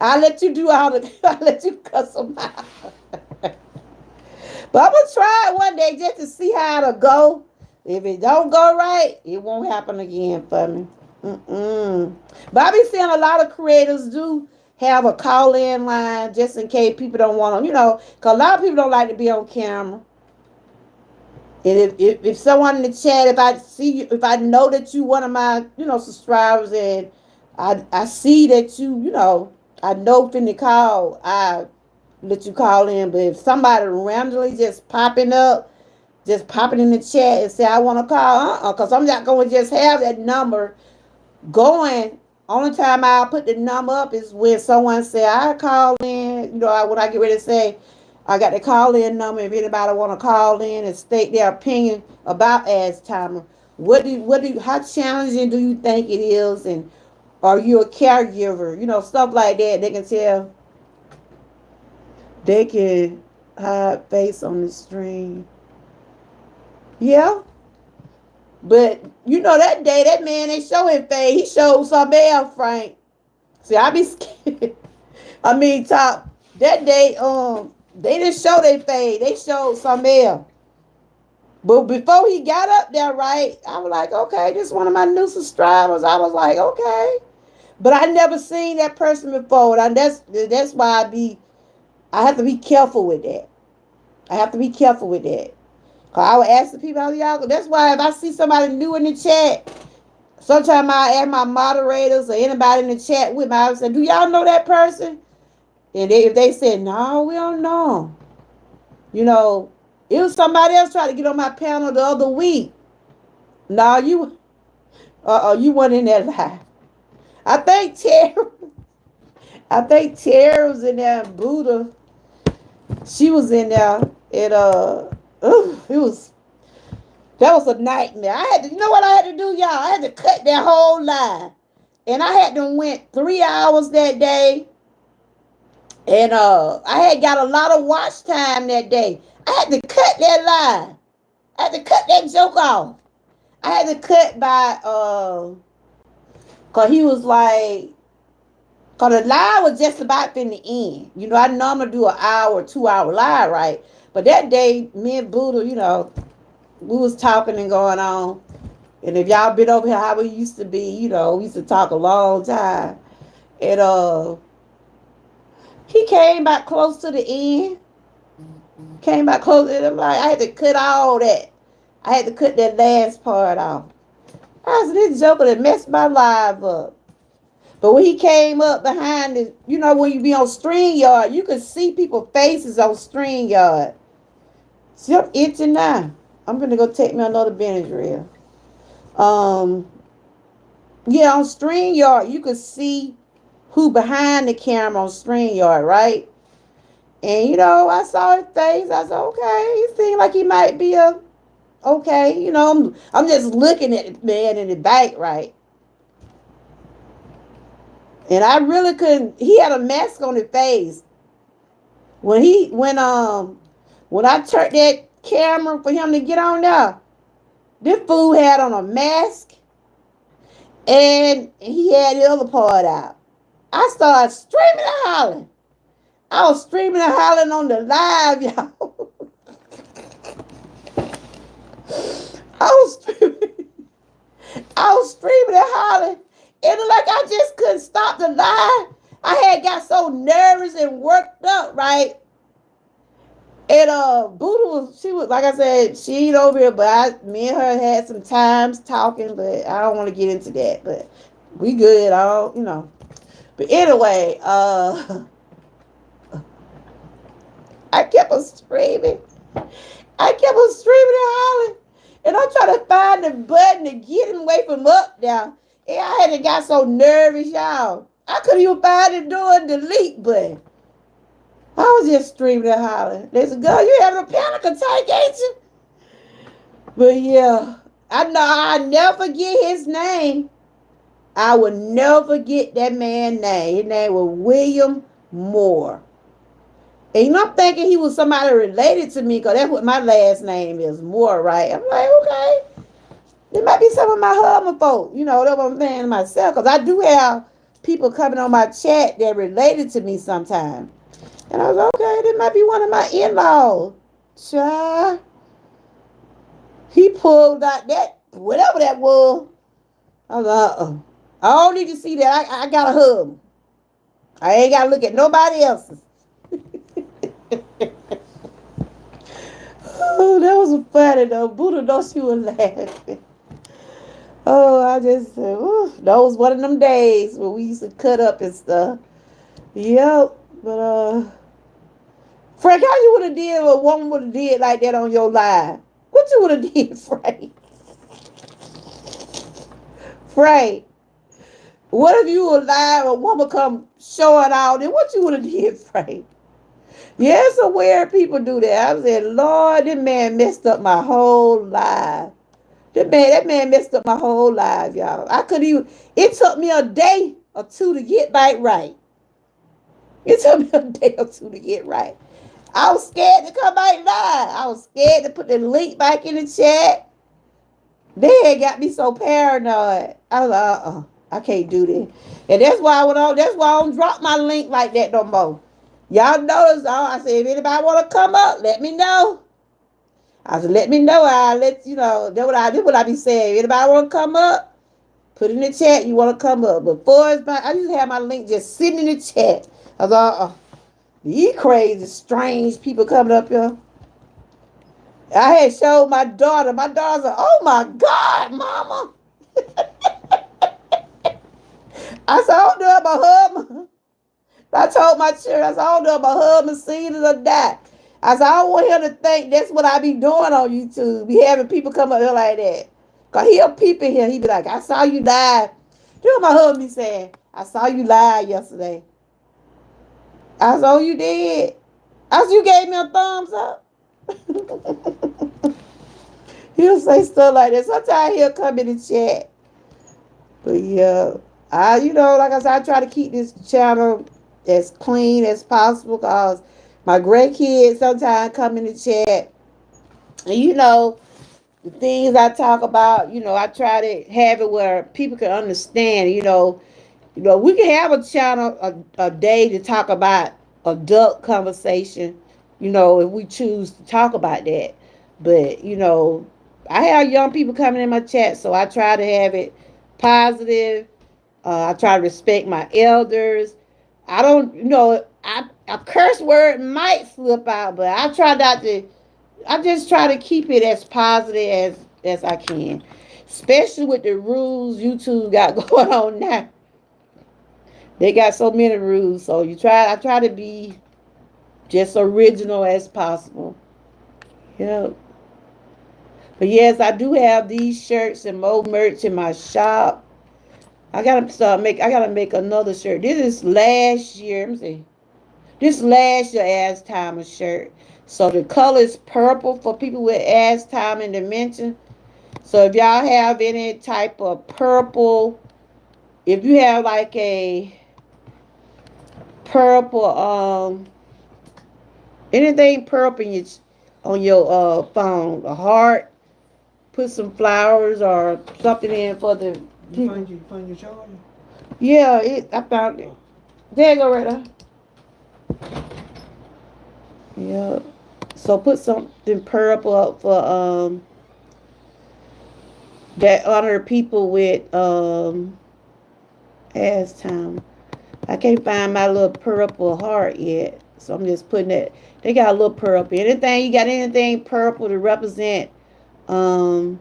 I'll let you do all the I'll let you cuss them out. But I'm gonna try it one day just to see how it'll go. If it don't go right, it won't happen again for me. But I be seeing a lot of creators do have a call-in line just in case people don't want them, because a lot of people don't like to be on camera. And if someone in the chat, if I see you, if I know that you one of my, subscribers, and I see that I know when to call, I let you call in. But if somebody randomly just popping in the chat and say I want to call, because I'm not going to just have that number going. Only time I put the number up is when someone say I call in. When I get ready to say I got the call in number. If anybody want to call in and state their opinion about Alzheimer, how challenging do you think it is, and are you a caregiver? Stuff like that. They can tell. They can hide face on the stream. Yeah. But that day, that man ain't showing face. He showed something else, Frank. See, I be scared. I mean, top that day, they didn't show their face. They showed something else. But before he got up there, right, I was like, okay, this is one of my new subscribers. I was like, okay. But I never seen that person before. And that's why I have to be careful with that. I have to be careful with that. Cause I would ask the people, y'all. That's why if I see somebody new in the chat, sometimes I ask my moderators or anybody in the chat with me, I would say, do y'all know that person? And if they said, no, we don't know. It was somebody else trying to get on my panel the other week. No, you weren't in that live. I think Tara was in there, and Buddha, she was in there. That was a nightmare. I had to, you know what I had to do, y'all? I had to cut that whole live. And I had to went 3 hours that day. And I had got a lot of watch time that day. I had to cut that live. I had to cut that joke off. I had to cut by cause he was like, cause the live was just about in the end. I normally do an hour, 2 hour live, right? But that day, me and Buddha, we was talking and going on. And if y'all been over here how we used to be, we used to talk a long time. And he came back close to the end. Came back close, and I'm like, I had to cut all that. I had to cut that last part off. I said, this joker that messed my life up. But when he came up behind it, when you be on StreamYard, you could see people's faces on StreamYard. See, I'm itching now. I'm gonna go take me another Benadryl. Yeah, on StreamYard, you could see who behind the camera on StreamYard, right? And I saw his face. I said, okay, he seemed like he might be okay. I'm just looking at the man in the back, right? And I really couldn't. He had a mask on his face. When I turned that camera for him to get on there, this fool had on a mask, and he had the other part out. I started screaming and hollering. I was screaming and hollering on the live, y'all. I was screaming and hollering. It was like I just couldn't stop the live. I had got so nervous and worked up, right? And Buddha she was like I said, she ain't over here, but me and her had some times talking, but I don't want to get into that. But we good, all. But anyway, I kept on screaming. I kept on screaming and hollering. And I'm trying to find the button to get him away from up now. And I had got so nervous, y'all. I couldn't even find the door delete button. I was just screaming and hollering. They said, girl, you having a panic attack, ain't you? But yeah, I know I'll never forget his name. I will never forget that man's name. His name was William Moore. And I'm thinking he was somebody related to me because that's what my last name is, Moore, right? I'm like, okay. It might be some of my husband folk. That's what I'm saying to myself. Because I do have people coming on my chat that related to me sometimes. And I was like, okay, that might be one of my in-laws. Child. He pulled out that, whatever that was. I was like, I don't need to see that. I got a husband. I ain't got to look at nobody else's. Oh, that was funny though. Buddha knows she was laughing. Oh, I just said, that was one of them days when we used to cut up and stuff. Yep. But Frank, how you would have did what a woman would have did like that on your live? What you would have did, Frank? Frank, what if you were live, a woman come showing out, and what you would have did, Frank? Yeah, some weird people do that. I said, Lord, this man messed up my whole life. That man messed up my whole life, y'all. I couldn't even, it took me a day or two to get back right. It took me a day or two to get right. I was scared to come back live. I was scared to put the link back in the chat. They had got me so paranoid. I was like, I can't do this. And that's why that's why I don't drop my link like that no more. Y'all notice, I said, if anybody want to come up, let me know. I said, let me know. I'll let you know. That's what I be saying. If anybody want to come up, put in the chat you want to come up. But I used to have my link just sitting in the chat. I was like, these crazy, strange people coming up here. I had showed my daughter. My daughter said, oh my God, mama. I said, I don't know about husband. I told my children, I said, I don't know about husband seen it or die. I said, I don't want him to think that's what I be doing on YouTube. Be having people come up here like that. Because he'll peep in here. He be like, I saw you live. You know what my husband be saying? I saw you live yesterday. I said, oh, you did? I said, you gave me a thumbs up. He'll say stuff like that. Sometimes he'll come in the chat. But yeah, like I said, I try to keep this channel as clean as possible because my grandkids sometimes come in the chat. And the things I talk about, I try to have it where people can understand, we can have a channel a day to talk about adult conversation, if we choose to talk about that. But, I have young people coming in my chat, so I try to have it positive. I try to respect my elders. I don't, a curse word might slip out, but I try not to. I just try to keep it as positive as I can, especially with the rules YouTube got going on now. They got so many rules, so I try to be just original as possible. Yep. But yes, I do have these shirts and more merch in my shop. I gotta make another shirt. This is last year. Let me see. This last year Alzheimer shirt. So the color is purple for people with Alzheimer and dementia. So if y'all have any type of purple, if you have like a purple, anything purple on your phone, a heart, put some flowers or something in for the people. You find your charger? Yeah, I found it. There you go, right there. Yeah. So put something purple up for that honor people with Alzheimer. I can't find my little purple heart yet. So I'm just putting it. They got a little purple. Anything you got anything purple to represent? Um.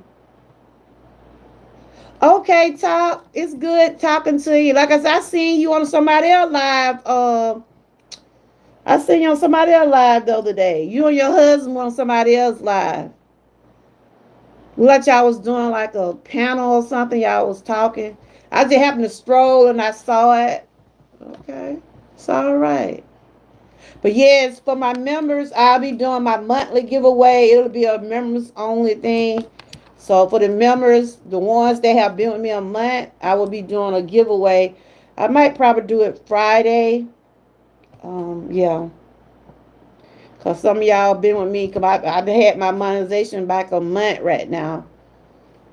Okay, Top. It's good talking to you. Like I said, I seen you on somebody else live. I seen you on somebody else live the other day. You and your husband were on somebody else live. Like y'all was doing like a panel or something. Y'all was talking. I just happened to stroll and I saw it. Okay, it's all right. But yes, for my members, I'll be doing my monthly giveaway. It'll be a members only thing. So for the members, the ones that have been with me a month, I will be doing a giveaway. I might probably do it Friday. Yeah, cause some of y'all been with me. Cause I've had my monetization back a month right now.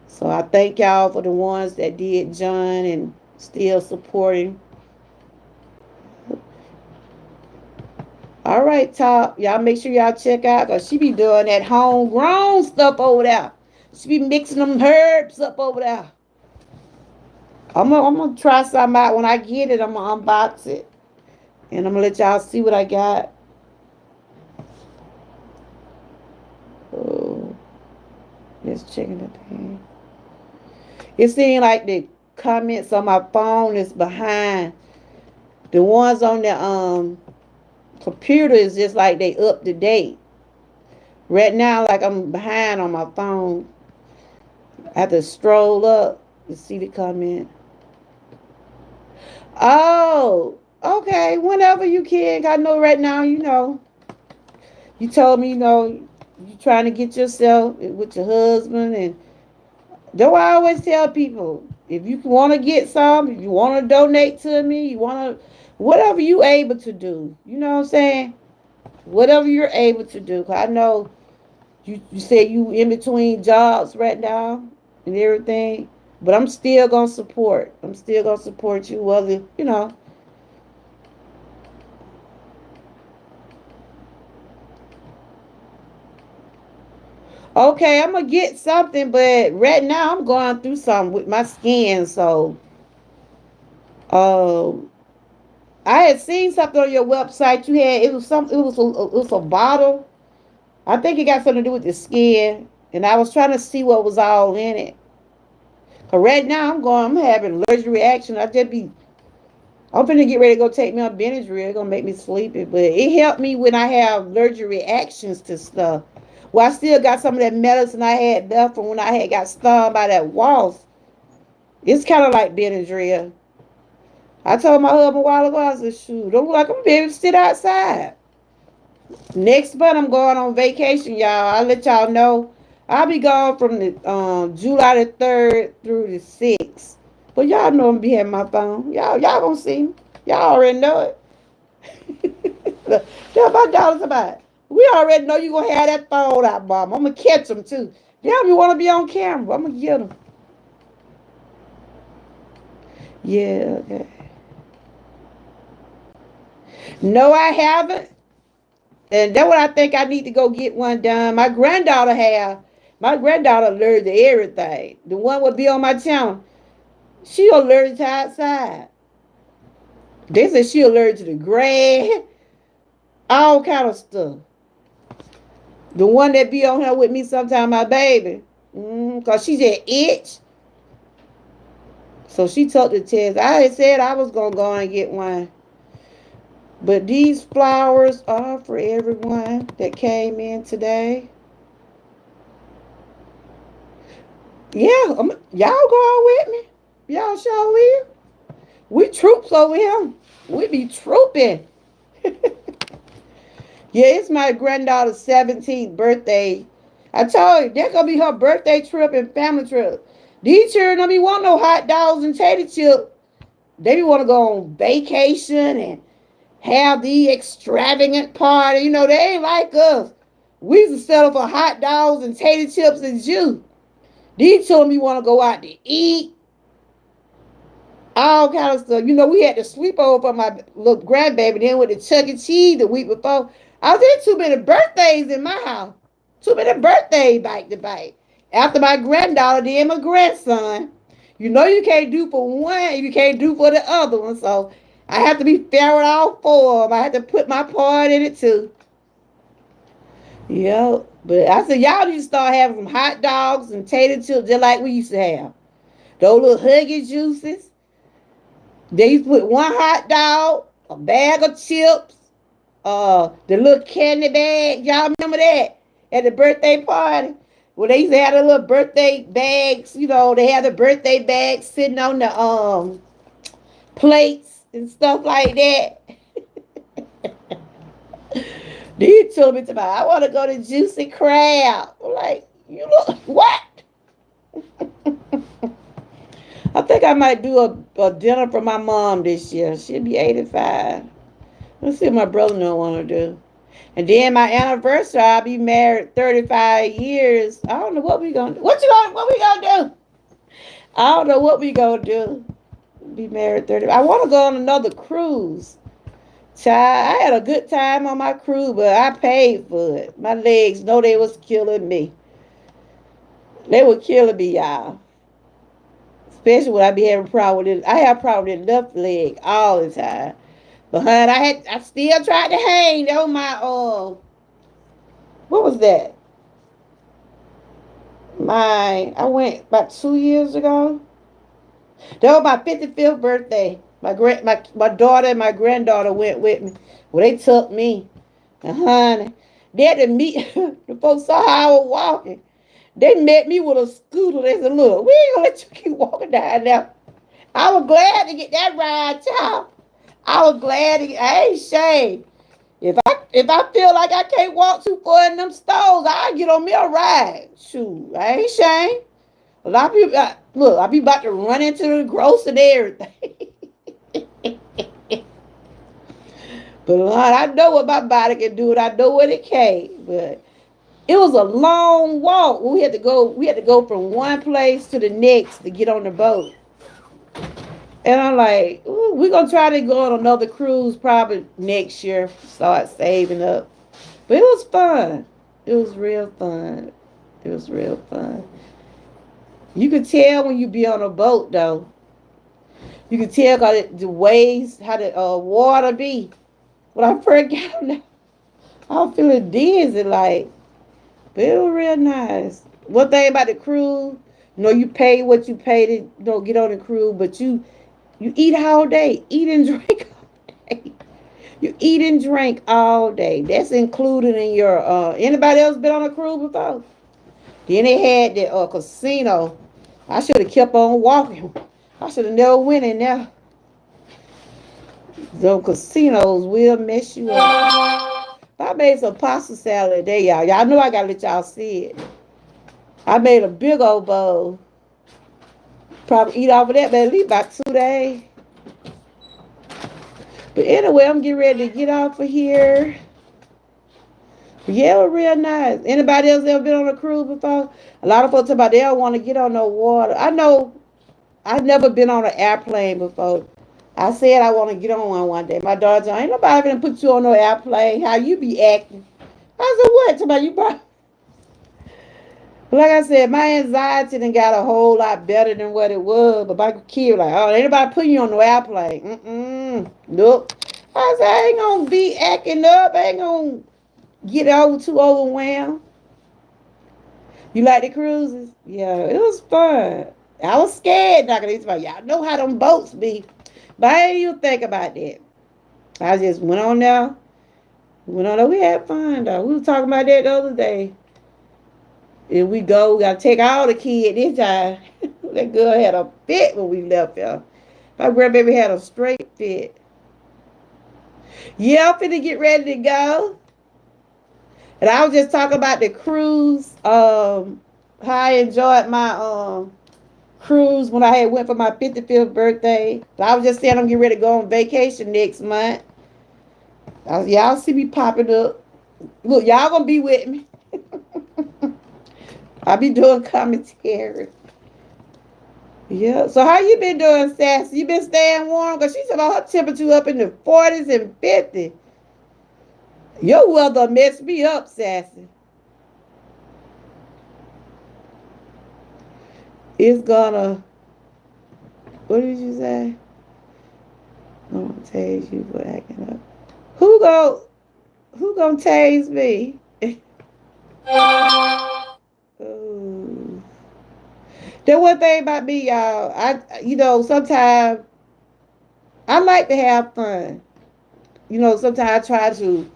So I thank y'all for the ones that did join and still supporting. All right, Top. Y'all make sure y'all check out because she be doing that homegrown stuff over there. She be mixing them herbs up over there. I'm gonna try something out. When I get it, I'm gonna unbox it. And I'm gonna let y'all see what I got. Oh, just checking the thing. It seems like the comments on my phone is behind. The ones on the computer is just like they up to date. Right now, like I'm behind on my phone. I have to stroll up to see the comment. Oh, okay. Whenever you can. I know right now, you told me, you trying to get yourself with your husband. And though I always tell people, if you want to get some, if you want to donate to me, you want to, whatever you able to do. You know what I'm saying? Whatever you're able to do. 'Cause I know you said you in between jobs right now and everything. But I'm still gonna support. I'm still gonna support you, whether Okay, I'm gonna get something, but right now I'm going through something with my skin. So, um, I had seen something on your website. You had it was some. It was a bottle. I think it got something to do with the skin, and I was trying to see what was all in it. Cause right now I'm having allergic reaction. I'm finna get ready to go take me a Benadryl. It's gonna make me sleepy, but it helped me when I have allergic reactions to stuff. Well, I still got some of that medicine I had left from when I had got stung by that wasp. It's kind of like Benadryl. I told my husband a while ago, I said, shoot, don't look like I'm gonna be able to sit outside. Next month I'm going on vacation, y'all. I'll let y'all know. I'll be gone from the July the 3rd through the 6th. But y'all know I'm be having my phone. Y'all gonna see me. Y'all already know it. Tell my daughters about it. We already know you gonna have that phone out, Mom. I'm gonna catch them too. Damn, you wanna be on camera? I'm gonna get them. Yeah. Okay. No, I haven't. And that's what I think I need to go get one done. My granddaughter allergic to everything. The one would be on my channel. She allergic to outside. They said she allergic to the grass, all kind of stuff. The one that be on here with me sometime, my baby. Cause she just itch. So she took the test. I had said I was gonna go and get one. But these flowers are for everyone that came in today. Yeah, y'all go on with me. Y'all sure will. We troops over here. We be trooping. Yeah, it's my granddaughter's 17th birthday. I told you, that's going to be her birthday trip and family trip. These children don't be want no hot dogs and tater chips. They be want to go on vacation and have the extravagant party. They ain't like us. We used to settle for hot dogs and tater chips and juice. These children be want to go out to eat. All kind of stuff. We had to sleep over for my little grandbaby. Then with the Chuck E. Cheese the week before. I was in too many birthdays in my house. Too many birthdays back to back. After my granddaughter, then my grandson. You can't do for one, you can't do for the other one. So I have to be fair with all four of them. I had to put my part in it too. Yep. But I said, y'all need to start having some hot dogs and tater chips just like we used to have. Those little Huggy juices. They used to put one hot dog, a bag of chips, the little candy bag. Y'all remember that at the birthday party? Well, they used to have the little birthday bags. You know, they had the birthday bags sitting on the plates and stuff like that. They told me tomorrow, I want to go to Juicy Crab. I'm like, you look what? I think I might do a dinner for my mom this year. She'll be 85. Let's see what my brother don't want to do. And then my anniversary, I'll be married 35 years. I don't know what we gonna do. What we gonna do? I don't know what we gonna do. Be married 30. I want to go on another cruise. Child, I had a good time on my cruise, but I paid for it. My legs know they was killing me. They were killing me, y'all. Especially when I be having problem with it. I have problem with the left leg all the time. But honey, I still tried to hang. That was my what was that? I went about 2 years ago. That was my 55th birthday. My daughter and my granddaughter went with me. Well, they took me. And honey, they had to meet the folks saw how I was walking. They met me with a scooter. They said, look, we ain't gonna let you keep walking down there. I was glad to get that ride, child. I was glad to get, I ain't ashamed. If I feel like I can't walk too far in them stores, I get on me a ride. Shoot, I ain't ashamed. A lot of people, look, I be about to run into the grocery and everything. But Lord, I know what my body can do, and I know what it can't. But it was a long walk. We had to go from one place to the next to get on the boat. And I'm like, we're gonna try to go on another cruise probably next year. Start saving up. But it was fun. It was real fun. It was real fun. You could tell when you be on a boat though. You could tell by the waves, how the water be. When I first got on there, I was feeling dizzy like, but it was real nice. One thing about the cruise, you pay what you pay to get on the cruise, but you eat all day. Eat and drink all day. You eat and drink all day. That's included in your anybody else been on a cruise before? Then they had the casino. I should have kept on walking. I should have never went in there. Those casinos will mess you up. I made some pasta salad today, y'all. Y'all know I gotta let y'all see it. I made a big old bowl. Probably eat off of that, but at least about 2 days. But anyway, I'm getting ready to get off of here. Yeah, it was real nice. Anybody else ever been on a cruise before? A lot of folks talk about they don't want to get on no water. I know I've never been on an airplane before. I said I want to get on one day. My daughter said, ain't nobody gonna put you on no airplane. How you be acting? I said, what? Somebody you probably... Like I said, my anxiety done got a whole lot better than what it was. But my kid was like, oh, ain't nobody putting you on no airplane. Nope. I said, I ain't gonna be acting up. I ain't gonna get too overwhelmed. You like the cruises? Yeah, it was fun. I was scared not gonna y'all know how them boats be. But I didn't even think about that. I just went on there. We had fun though. We were talking about that the other day. If we gotta take all the kids this time. That girl had a fit when we left y'all. My grandbaby had a straight fit. Yeah, I'm finna get ready to go. And I was just talking about the cruise. How I enjoyed my cruise when I had went for my 55th birthday. I was just saying I'm getting ready to go on vacation next month. Y'all see me popping up. Look, y'all gonna be with me. I'll be doing commentary. Yeah. So how you been doing, Sassy? You been staying warm? Because she said her temperature up in the 40s and 50s. Your weather messed me up, Sassy. It's gonna... What did you say? I'm gonna tase you for acting up. Who go? Who gonna tase me? Ooh. The one thing about me, y'all, sometimes I like to have fun. Sometimes I try to,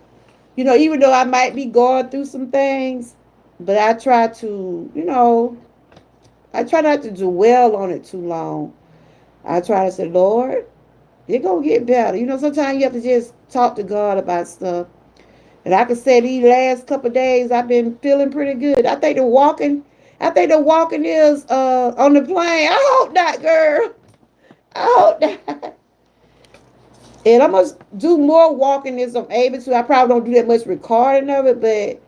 even though I might be going through some things, but I try to, I try not to dwell on it too long. I try to say, Lord, it's gonna get better. Sometimes you have to just talk to God about stuff. And I can say these last couple of days I've been feeling pretty good. I think the walking is on the plane. I hope not, girl. I hope not. And I'm gonna do more walking as I'm able to. I probably don't do that much recording of it, but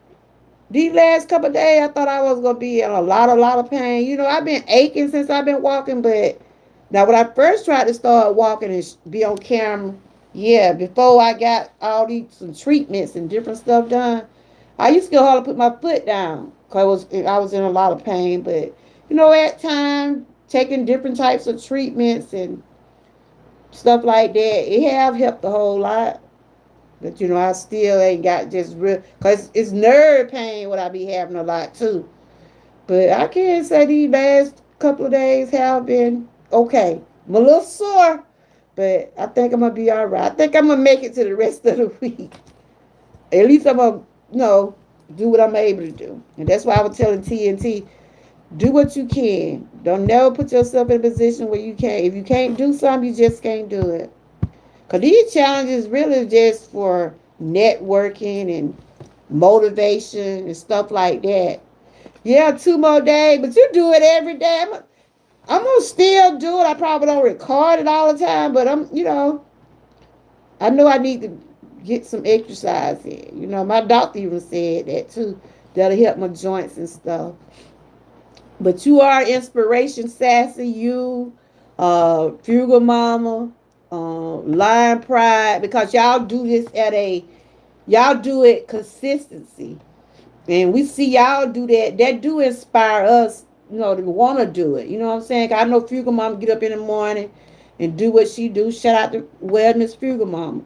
these last couple of days I thought I was gonna be in a lot of pain. I've been aching since I've been walking, but now when I first tried to start walking and be on camera, yeah, before I got all these some treatments and different stuff done, I used to go hard to put my foot down because I was in a lot of pain. But at time taking different types of treatments and stuff like that, it have helped a whole lot. But I still ain't got just real because it's nerve pain what I be having a lot too. But I can't say these last couple of days have been okay. I'm a little sore, but I think I'm gonna be all right. I think I'm gonna make it to the rest of the week. At least I'm gonna, you know, do what I'm able to do. And that's why I was telling TNT, do what you can. Don't never put yourself in a position where you can't. If you can't do something, you just can't do it. Because these challenges really just for networking and motivation and stuff like that. Yeah, 2 more days, but you do it every day. I'm gonna still do it. I probably don't record it all the time, but I know I need to get some exercise in. My doctor even said that too. That'll help my joints and stuff. But you are inspiration, Sassy. You, Frugal Mama, Lion Pride, because y'all do it consistency. And we see y'all do that. That do inspire us, to want to do it. You know what I'm saying? 'Cause I know Frugal Mama get up in the morning and do what she do. Shout out to Wellness Frugal Mama.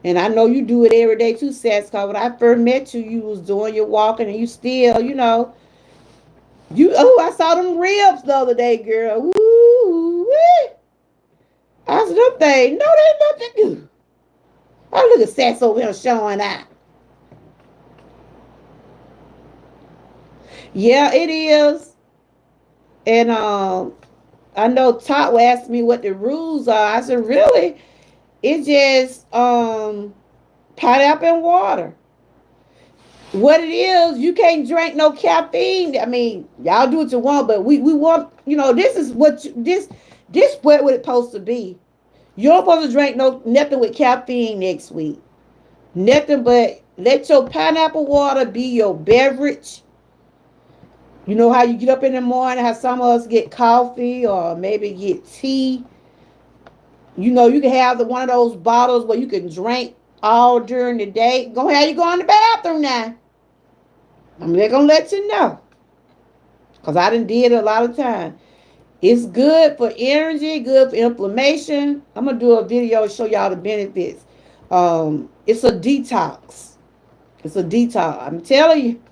And I know you do it every day too, Sass. Cause when I first met you, you was doing your walking and you still, I saw them ribs the other day, girl. Woo! I said, them things, no, they nothing good. Oh, look at Sass over here showing out. Yeah, it is. And I know Todd asked me what the rules are. I said, really? It's just pineapple and water. What it is, you can't drink no caffeine. I mean, y'all do what you want, but we want, this is this what it's supposed to be. You're not supposed to drink nothing with caffeine next week. Nothing but let your pineapple water be your beverage. You know how you get up in the morning, how some of us get coffee or maybe get tea. You can have one of those bottles where you can drink all during the day. Go ahead, you go in the bathroom now. I'm just gonna let you know. Cause I done did it a lot of time. It's good for energy, good for inflammation. I'm gonna do a video to show y'all the benefits. It's a detox. It's a detox. I'm telling you.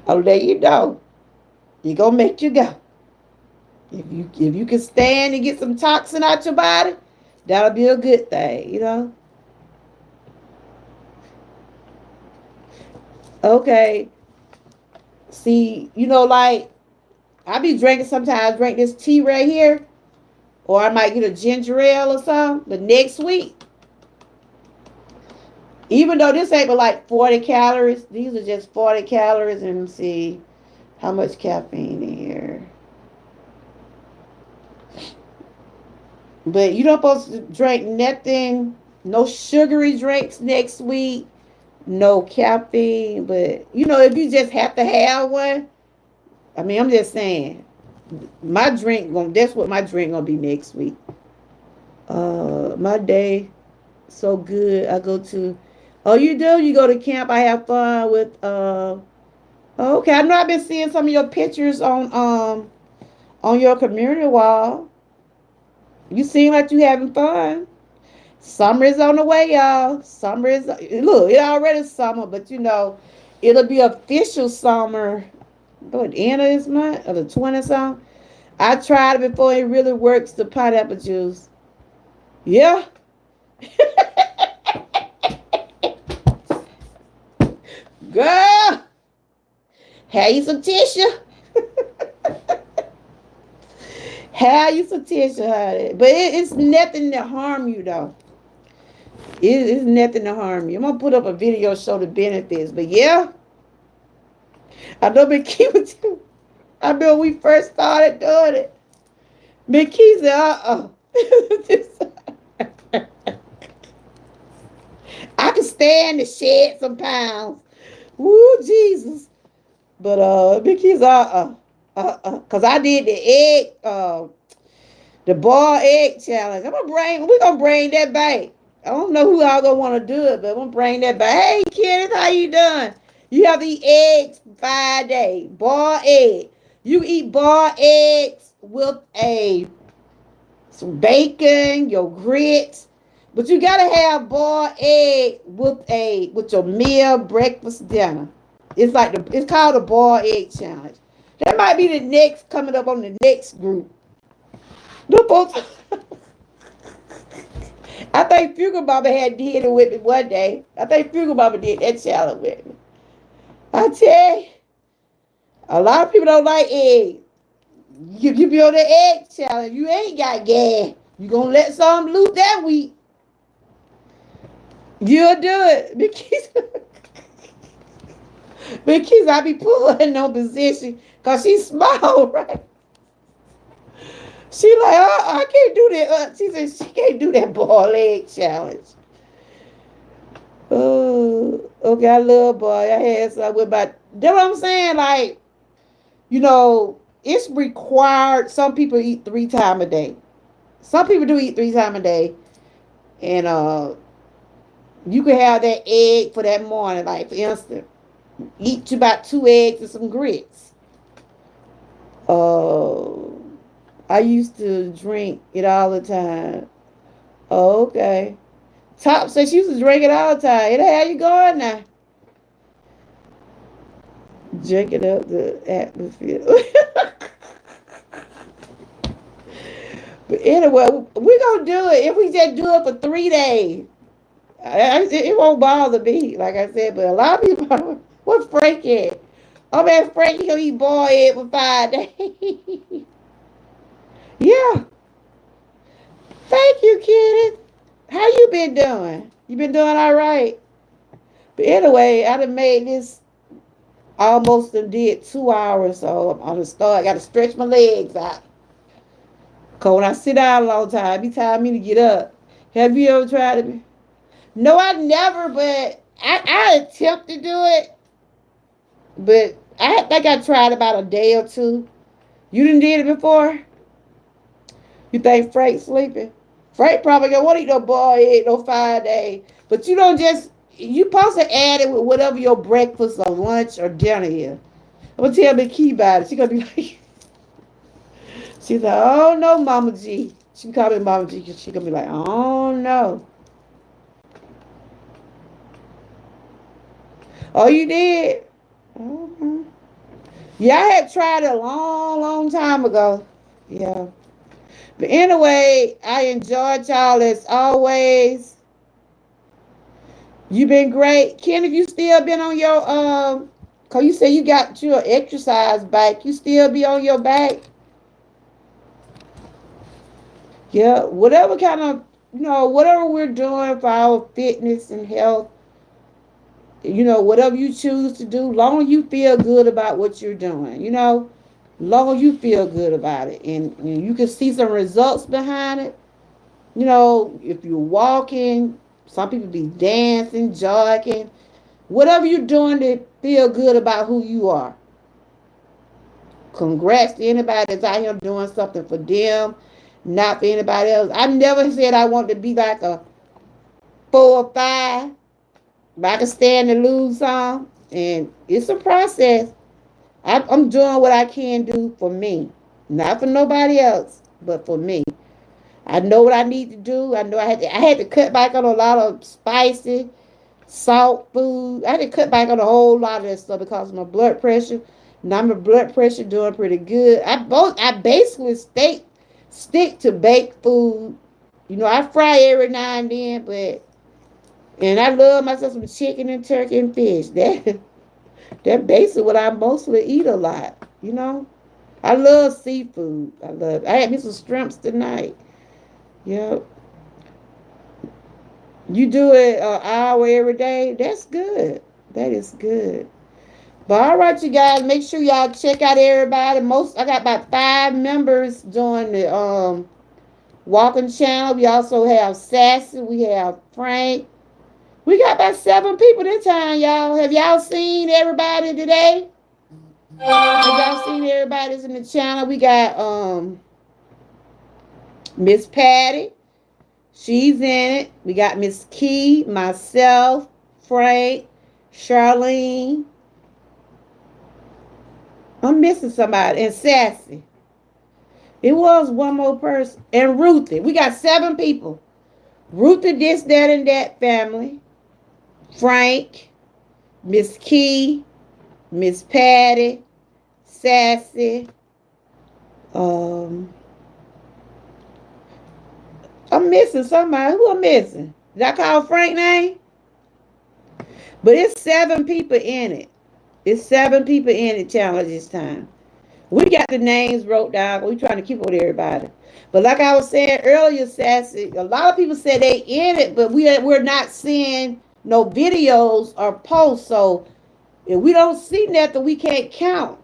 I'll let you know. It gonna make you go. If you can stand and get some toxin out your body, that'll be a good thing. Okay. See, like I be drinking sometimes. Drink this tea right here, or I might get a ginger ale or something. But next week, even though this ain't but like 40 calories, these are just 40 calories. And see how much caffeine in here. But you don't supposed to drink nothing, no sugary drinks next week, no caffeine. But if you just have to have one, I mean, I'm just saying, that's what my drink gonna be next week. My day so good. I go to, oh, you do? You go to camp? I have fun with. Okay, I know I've been seeing some of your pictures on your community wall. You seem like you having fun. Summer is on the way, y'all. Summer is look, it already summer, but it'll be official summer. What, end of this month or the 20th something? I tried it before. It really works. The pineapple juice. Yeah, girl. Have you some tissue? Have you some tissue, honey? But it's nothing to harm you though. It's nothing to harm you. I'm gonna put up a video show the benefits. But yeah, I know been keeping too. I remember when we first started doing it. Big Key said, I can stand to shed some pounds. Woo, Jesus. But Big Key said, Cause I did the boiled egg challenge. We're gonna bring that back. I don't know who all gonna want to do it, but I'm gonna bring that back. Hey Kenneth, how you doing? You have to eat eggs 5 days. Boiled egg. You eat boiled eggs with some bacon, your grits, but you gotta have boiled egg with your meal, breakfast, dinner. It's called the boiled egg challenge. That might be the next coming up on the next group. The folks, I think Fugal Mama had did it with me one day. I think Fugal Mama did that challenge with me. I tell you, a lot of people don't like eggs. You be on the egg challenge. You ain't got gas. You gonna let something loose that week. You'll do it. Because I be putting her in no position because she's small, right? She like, I can't do that. She said she can't do that ball leg challenge. Oh, okay, I love boy. I had something with my. That's what I'm saying. Like, it's required. Some people eat 3 times a day. Some people do eat 3 times a day, and you can have that egg for that morning. Like for instance, eat about 2 eggs and some grits. I used to drink it all the time. Oh, okay. Top says she used to drink it all the time. It how you going now? Drinking up the atmosphere. But anyway, we're going to do it. If we just do it for 3 days, it won't bother me, like I said. But a lot of people, what Frank at? Oh, man, Frank, he'll eat boiled egg for 5 days. Yeah. Thank you, Kenneth. How you been doing? You been doing all right? But anyway, I done made this almost did 2 hours, so I'm on the start. I got to stretch my legs out. Because when I sit down a long time, it be time me to get up. Have you ever tried it? No, I never, but I attempt to do it. But I think I tried about a day or two. You didn't did it before? You think Frank's sleeping? Frank probably gonna want to eat no boiled egg no 5 days. But you don't just you supposed to add it with whatever your breakfast or lunch or dinner is. I'm gonna tell Big Key about it. She gonna be like, she's like, oh no, Mama G. She call me Mama G because she gonna be like, oh no. Oh, you did? Mm-hmm. Yeah, I had tried it a long, long time ago. Yeah. But anyway, I enjoyed y'all as always. You been great. Kenneth, you still been on your cause you said you got your exercise bike. You still be on your back? Yeah. Whatever kind of whatever we're doing for our fitness and health, whatever you choose to do, long as you feel good about what you're doing, long as you feel good about it and you can see some results behind it. If you're walking, some people be dancing, jogging, whatever you're doing to feel good about who you are. Congrats to anybody that's out here doing something for them, not for anybody else. I never said I want to be like a 4 or 5, but I can stand to lose some, and it's a process. I'm doing what I can do for me, not for nobody else, but for me. I know what I need to do. I know I had to cut back on a lot of spicy, salt food. I had to cut back on a whole lot of that stuff because of my blood pressure. Now my blood pressure doing pretty good. I basically stick to baked food. You know, I fry every now and then, and I love myself some chicken and turkey and fish. That basically what I mostly eat a lot. You know, I love seafood. I had me some shrimps tonight. Yep. You do it an hour every day. That's good. That is good. But all right, you guys, make sure y'all check out everybody. I got about 5 members doing the walking channel. We also have Sassy. We have Frank. We got about 7 people this time, y'all. Have y'all seen everybody today? Have y'all seen everybody that's in the channel? We got Miss Patty. She's in it. We got Miss Key, myself, Frank, Charlene. I'm missing somebody. And Sassy. It was one more person. And Ruthie. We got 7 people. Ruthie, this, that, and that family. Frank, Miss Key, Miss Patty, Sassy. I'm missing somebody. Who I'm missing? Did I call Frank name? But it's 7 people in it. It's 7 people in the challenge this time. We got the names wrote down. We trying to keep up with everybody. But like I was saying earlier, Sassy, a lot of people said they in it, but we're not seeing no videos or posts. So if we don't see nothing, we can't count.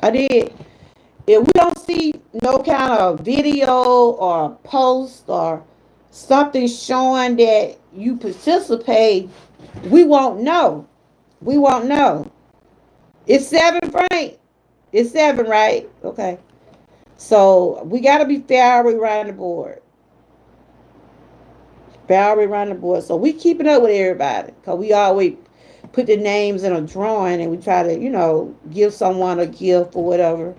I did. If we don't see no kind of video or post or something showing that you participate, we won't know. We won't know. It's 7, Frank. It's 7, right? Okay. So we got to be fair around the board. Fair around the board. So we keeping up with everybody because we always put the names in a drawing and we try to, give someone a gift or whatever.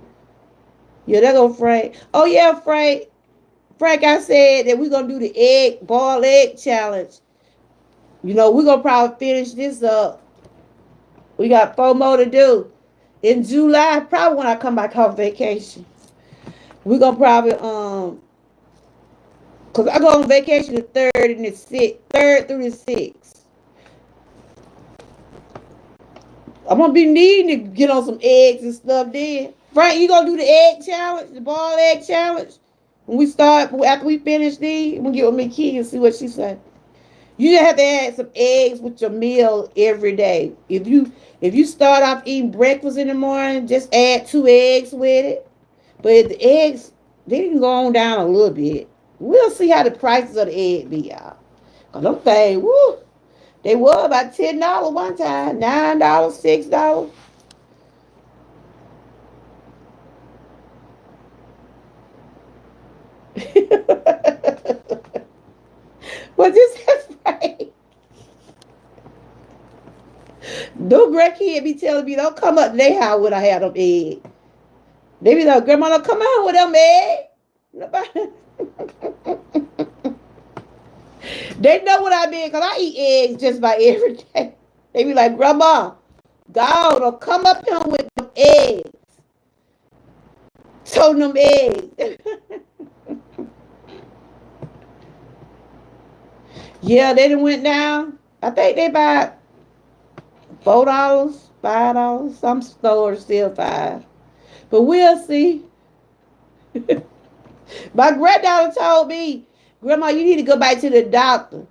Yeah, there go Frank. Oh, yeah, Frank. Frank, I said that we're going to do the boiled egg challenge. We're going to probably finish this up. We got 4 more to do. In July, probably when I come back off vacation. We're going to probably, because I go on vacation the 3rd and the 6th. 3rd through the 6th. I'm going to be needing to get on some eggs and stuff then. Frank, you going to do the egg challenge, the boiled egg challenge? When we start, after we finish these, we'll get with me Key and see what she said. You just have to add some eggs with your meal every day. If you start off eating breakfast in the morning, just add 2 eggs with it. But if the eggs, they can go on down a little bit. We'll see how the prices of the egg be, y'all. Because them things, woo, they were about $10 one time, $9, $6. But this is right. No great kid be telling me, don't come up to their house when I have them eggs. They be like, Grandma, don't come out with them eggs. They know what I mean, because I eat eggs just about every day. They be like, Grandma, God, don't come up here with them eggs. So them eggs. Yeah, they done went down. I think they about $4, $5. Some stores still $5. But we'll see. My granddaughter told me, Grandma, you need to go back to the doctor.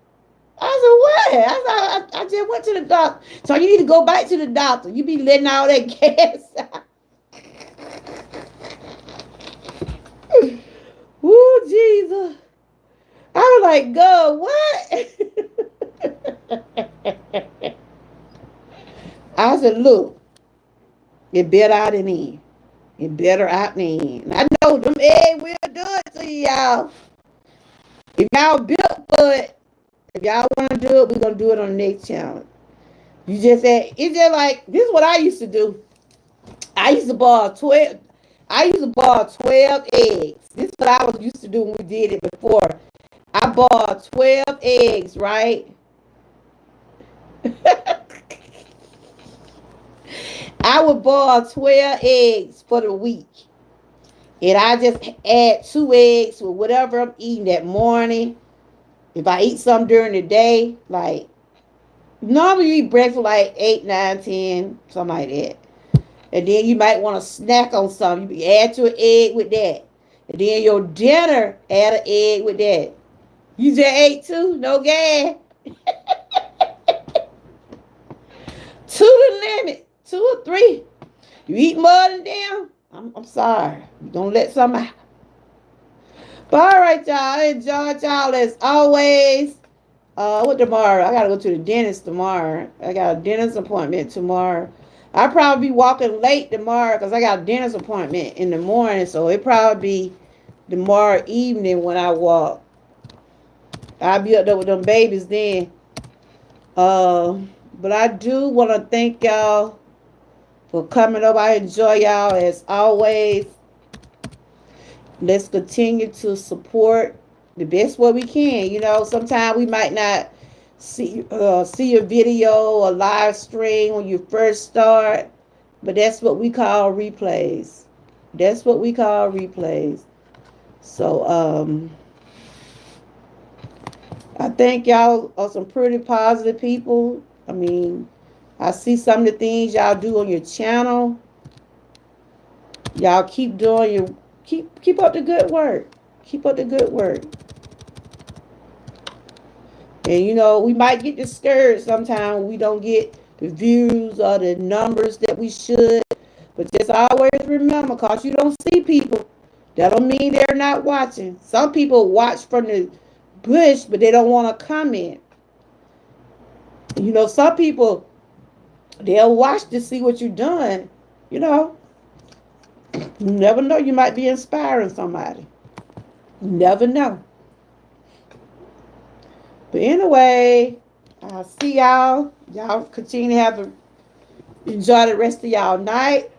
I said, what? I just went to the doctor. So you need to go back to the doctor. You be letting all that gas out. Woo, Jesus. I was like, God, what? I said, look, it better out than in. It better out than in. I know them eggs will do it to y'all. If y'all built for it, if y'all want to do it, we're going to do it on the next challenge. You just said, it's just like, this is what I used to do. I used to boil 12 eggs. This what I was used to do when we did it before. I bought 12 eggs, right? I would boil 12 eggs for the week. And I just add 2 eggs with whatever I'm eating that morning. If I eat something during the day, like normally you eat breakfast like 8, 9, 10, something like that. And then you might want to snack on something. You add to an egg with that. And then your dinner, add an egg with that. You just ate 2, no gas. 2 the limit, 2 or 3. You eat more than them, I'm sorry. You don't let some out. But all right, y'all. I enjoyed y'all as always. What tomorrow? I gotta go to the dentist tomorrow. I got a dentist appointment tomorrow. I'll probably be walking late tomorrow because I got a dentist appointment in the morning. So it probably be tomorrow evening when I walk. I'll be up there with them babies then. But I do want to thank y'all for coming up. I enjoy y'all as always. Let's continue to support the best way we can. You know, sometimes we might not see a video or live stream when you first start, but that's what we call replays. That's what we call replays. So I think y'all are some pretty positive people. I mean, I see some of the things y'all do on your channel. Y'all keep doing your keep up the good work. Keep up the good work. And you know, we might get discouraged sometimes we don't get the views or the numbers that we should. But just always remember, because you don't see people, that don't mean they're not watching. Some people watch from the bush, but they don't want to comment. You know, some people, they'll watch to see what you're doing. You know, you never know. You might be inspiring somebody. You never know. But anyway, I'll see y'all. Y'all continue to have enjoy the rest of y'all night.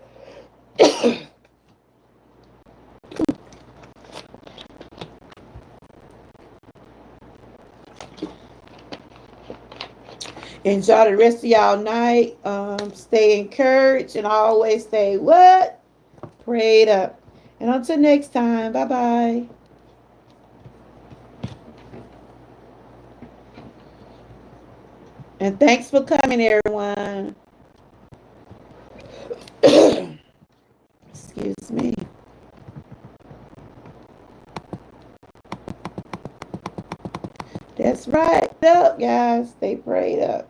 Enjoy the rest of y'all night. Stay encouraged and always stay what? Prayed up. And until next time, bye-bye. And thanks for coming, everyone. Excuse me. That's right. Up, guys. Stay prayed up.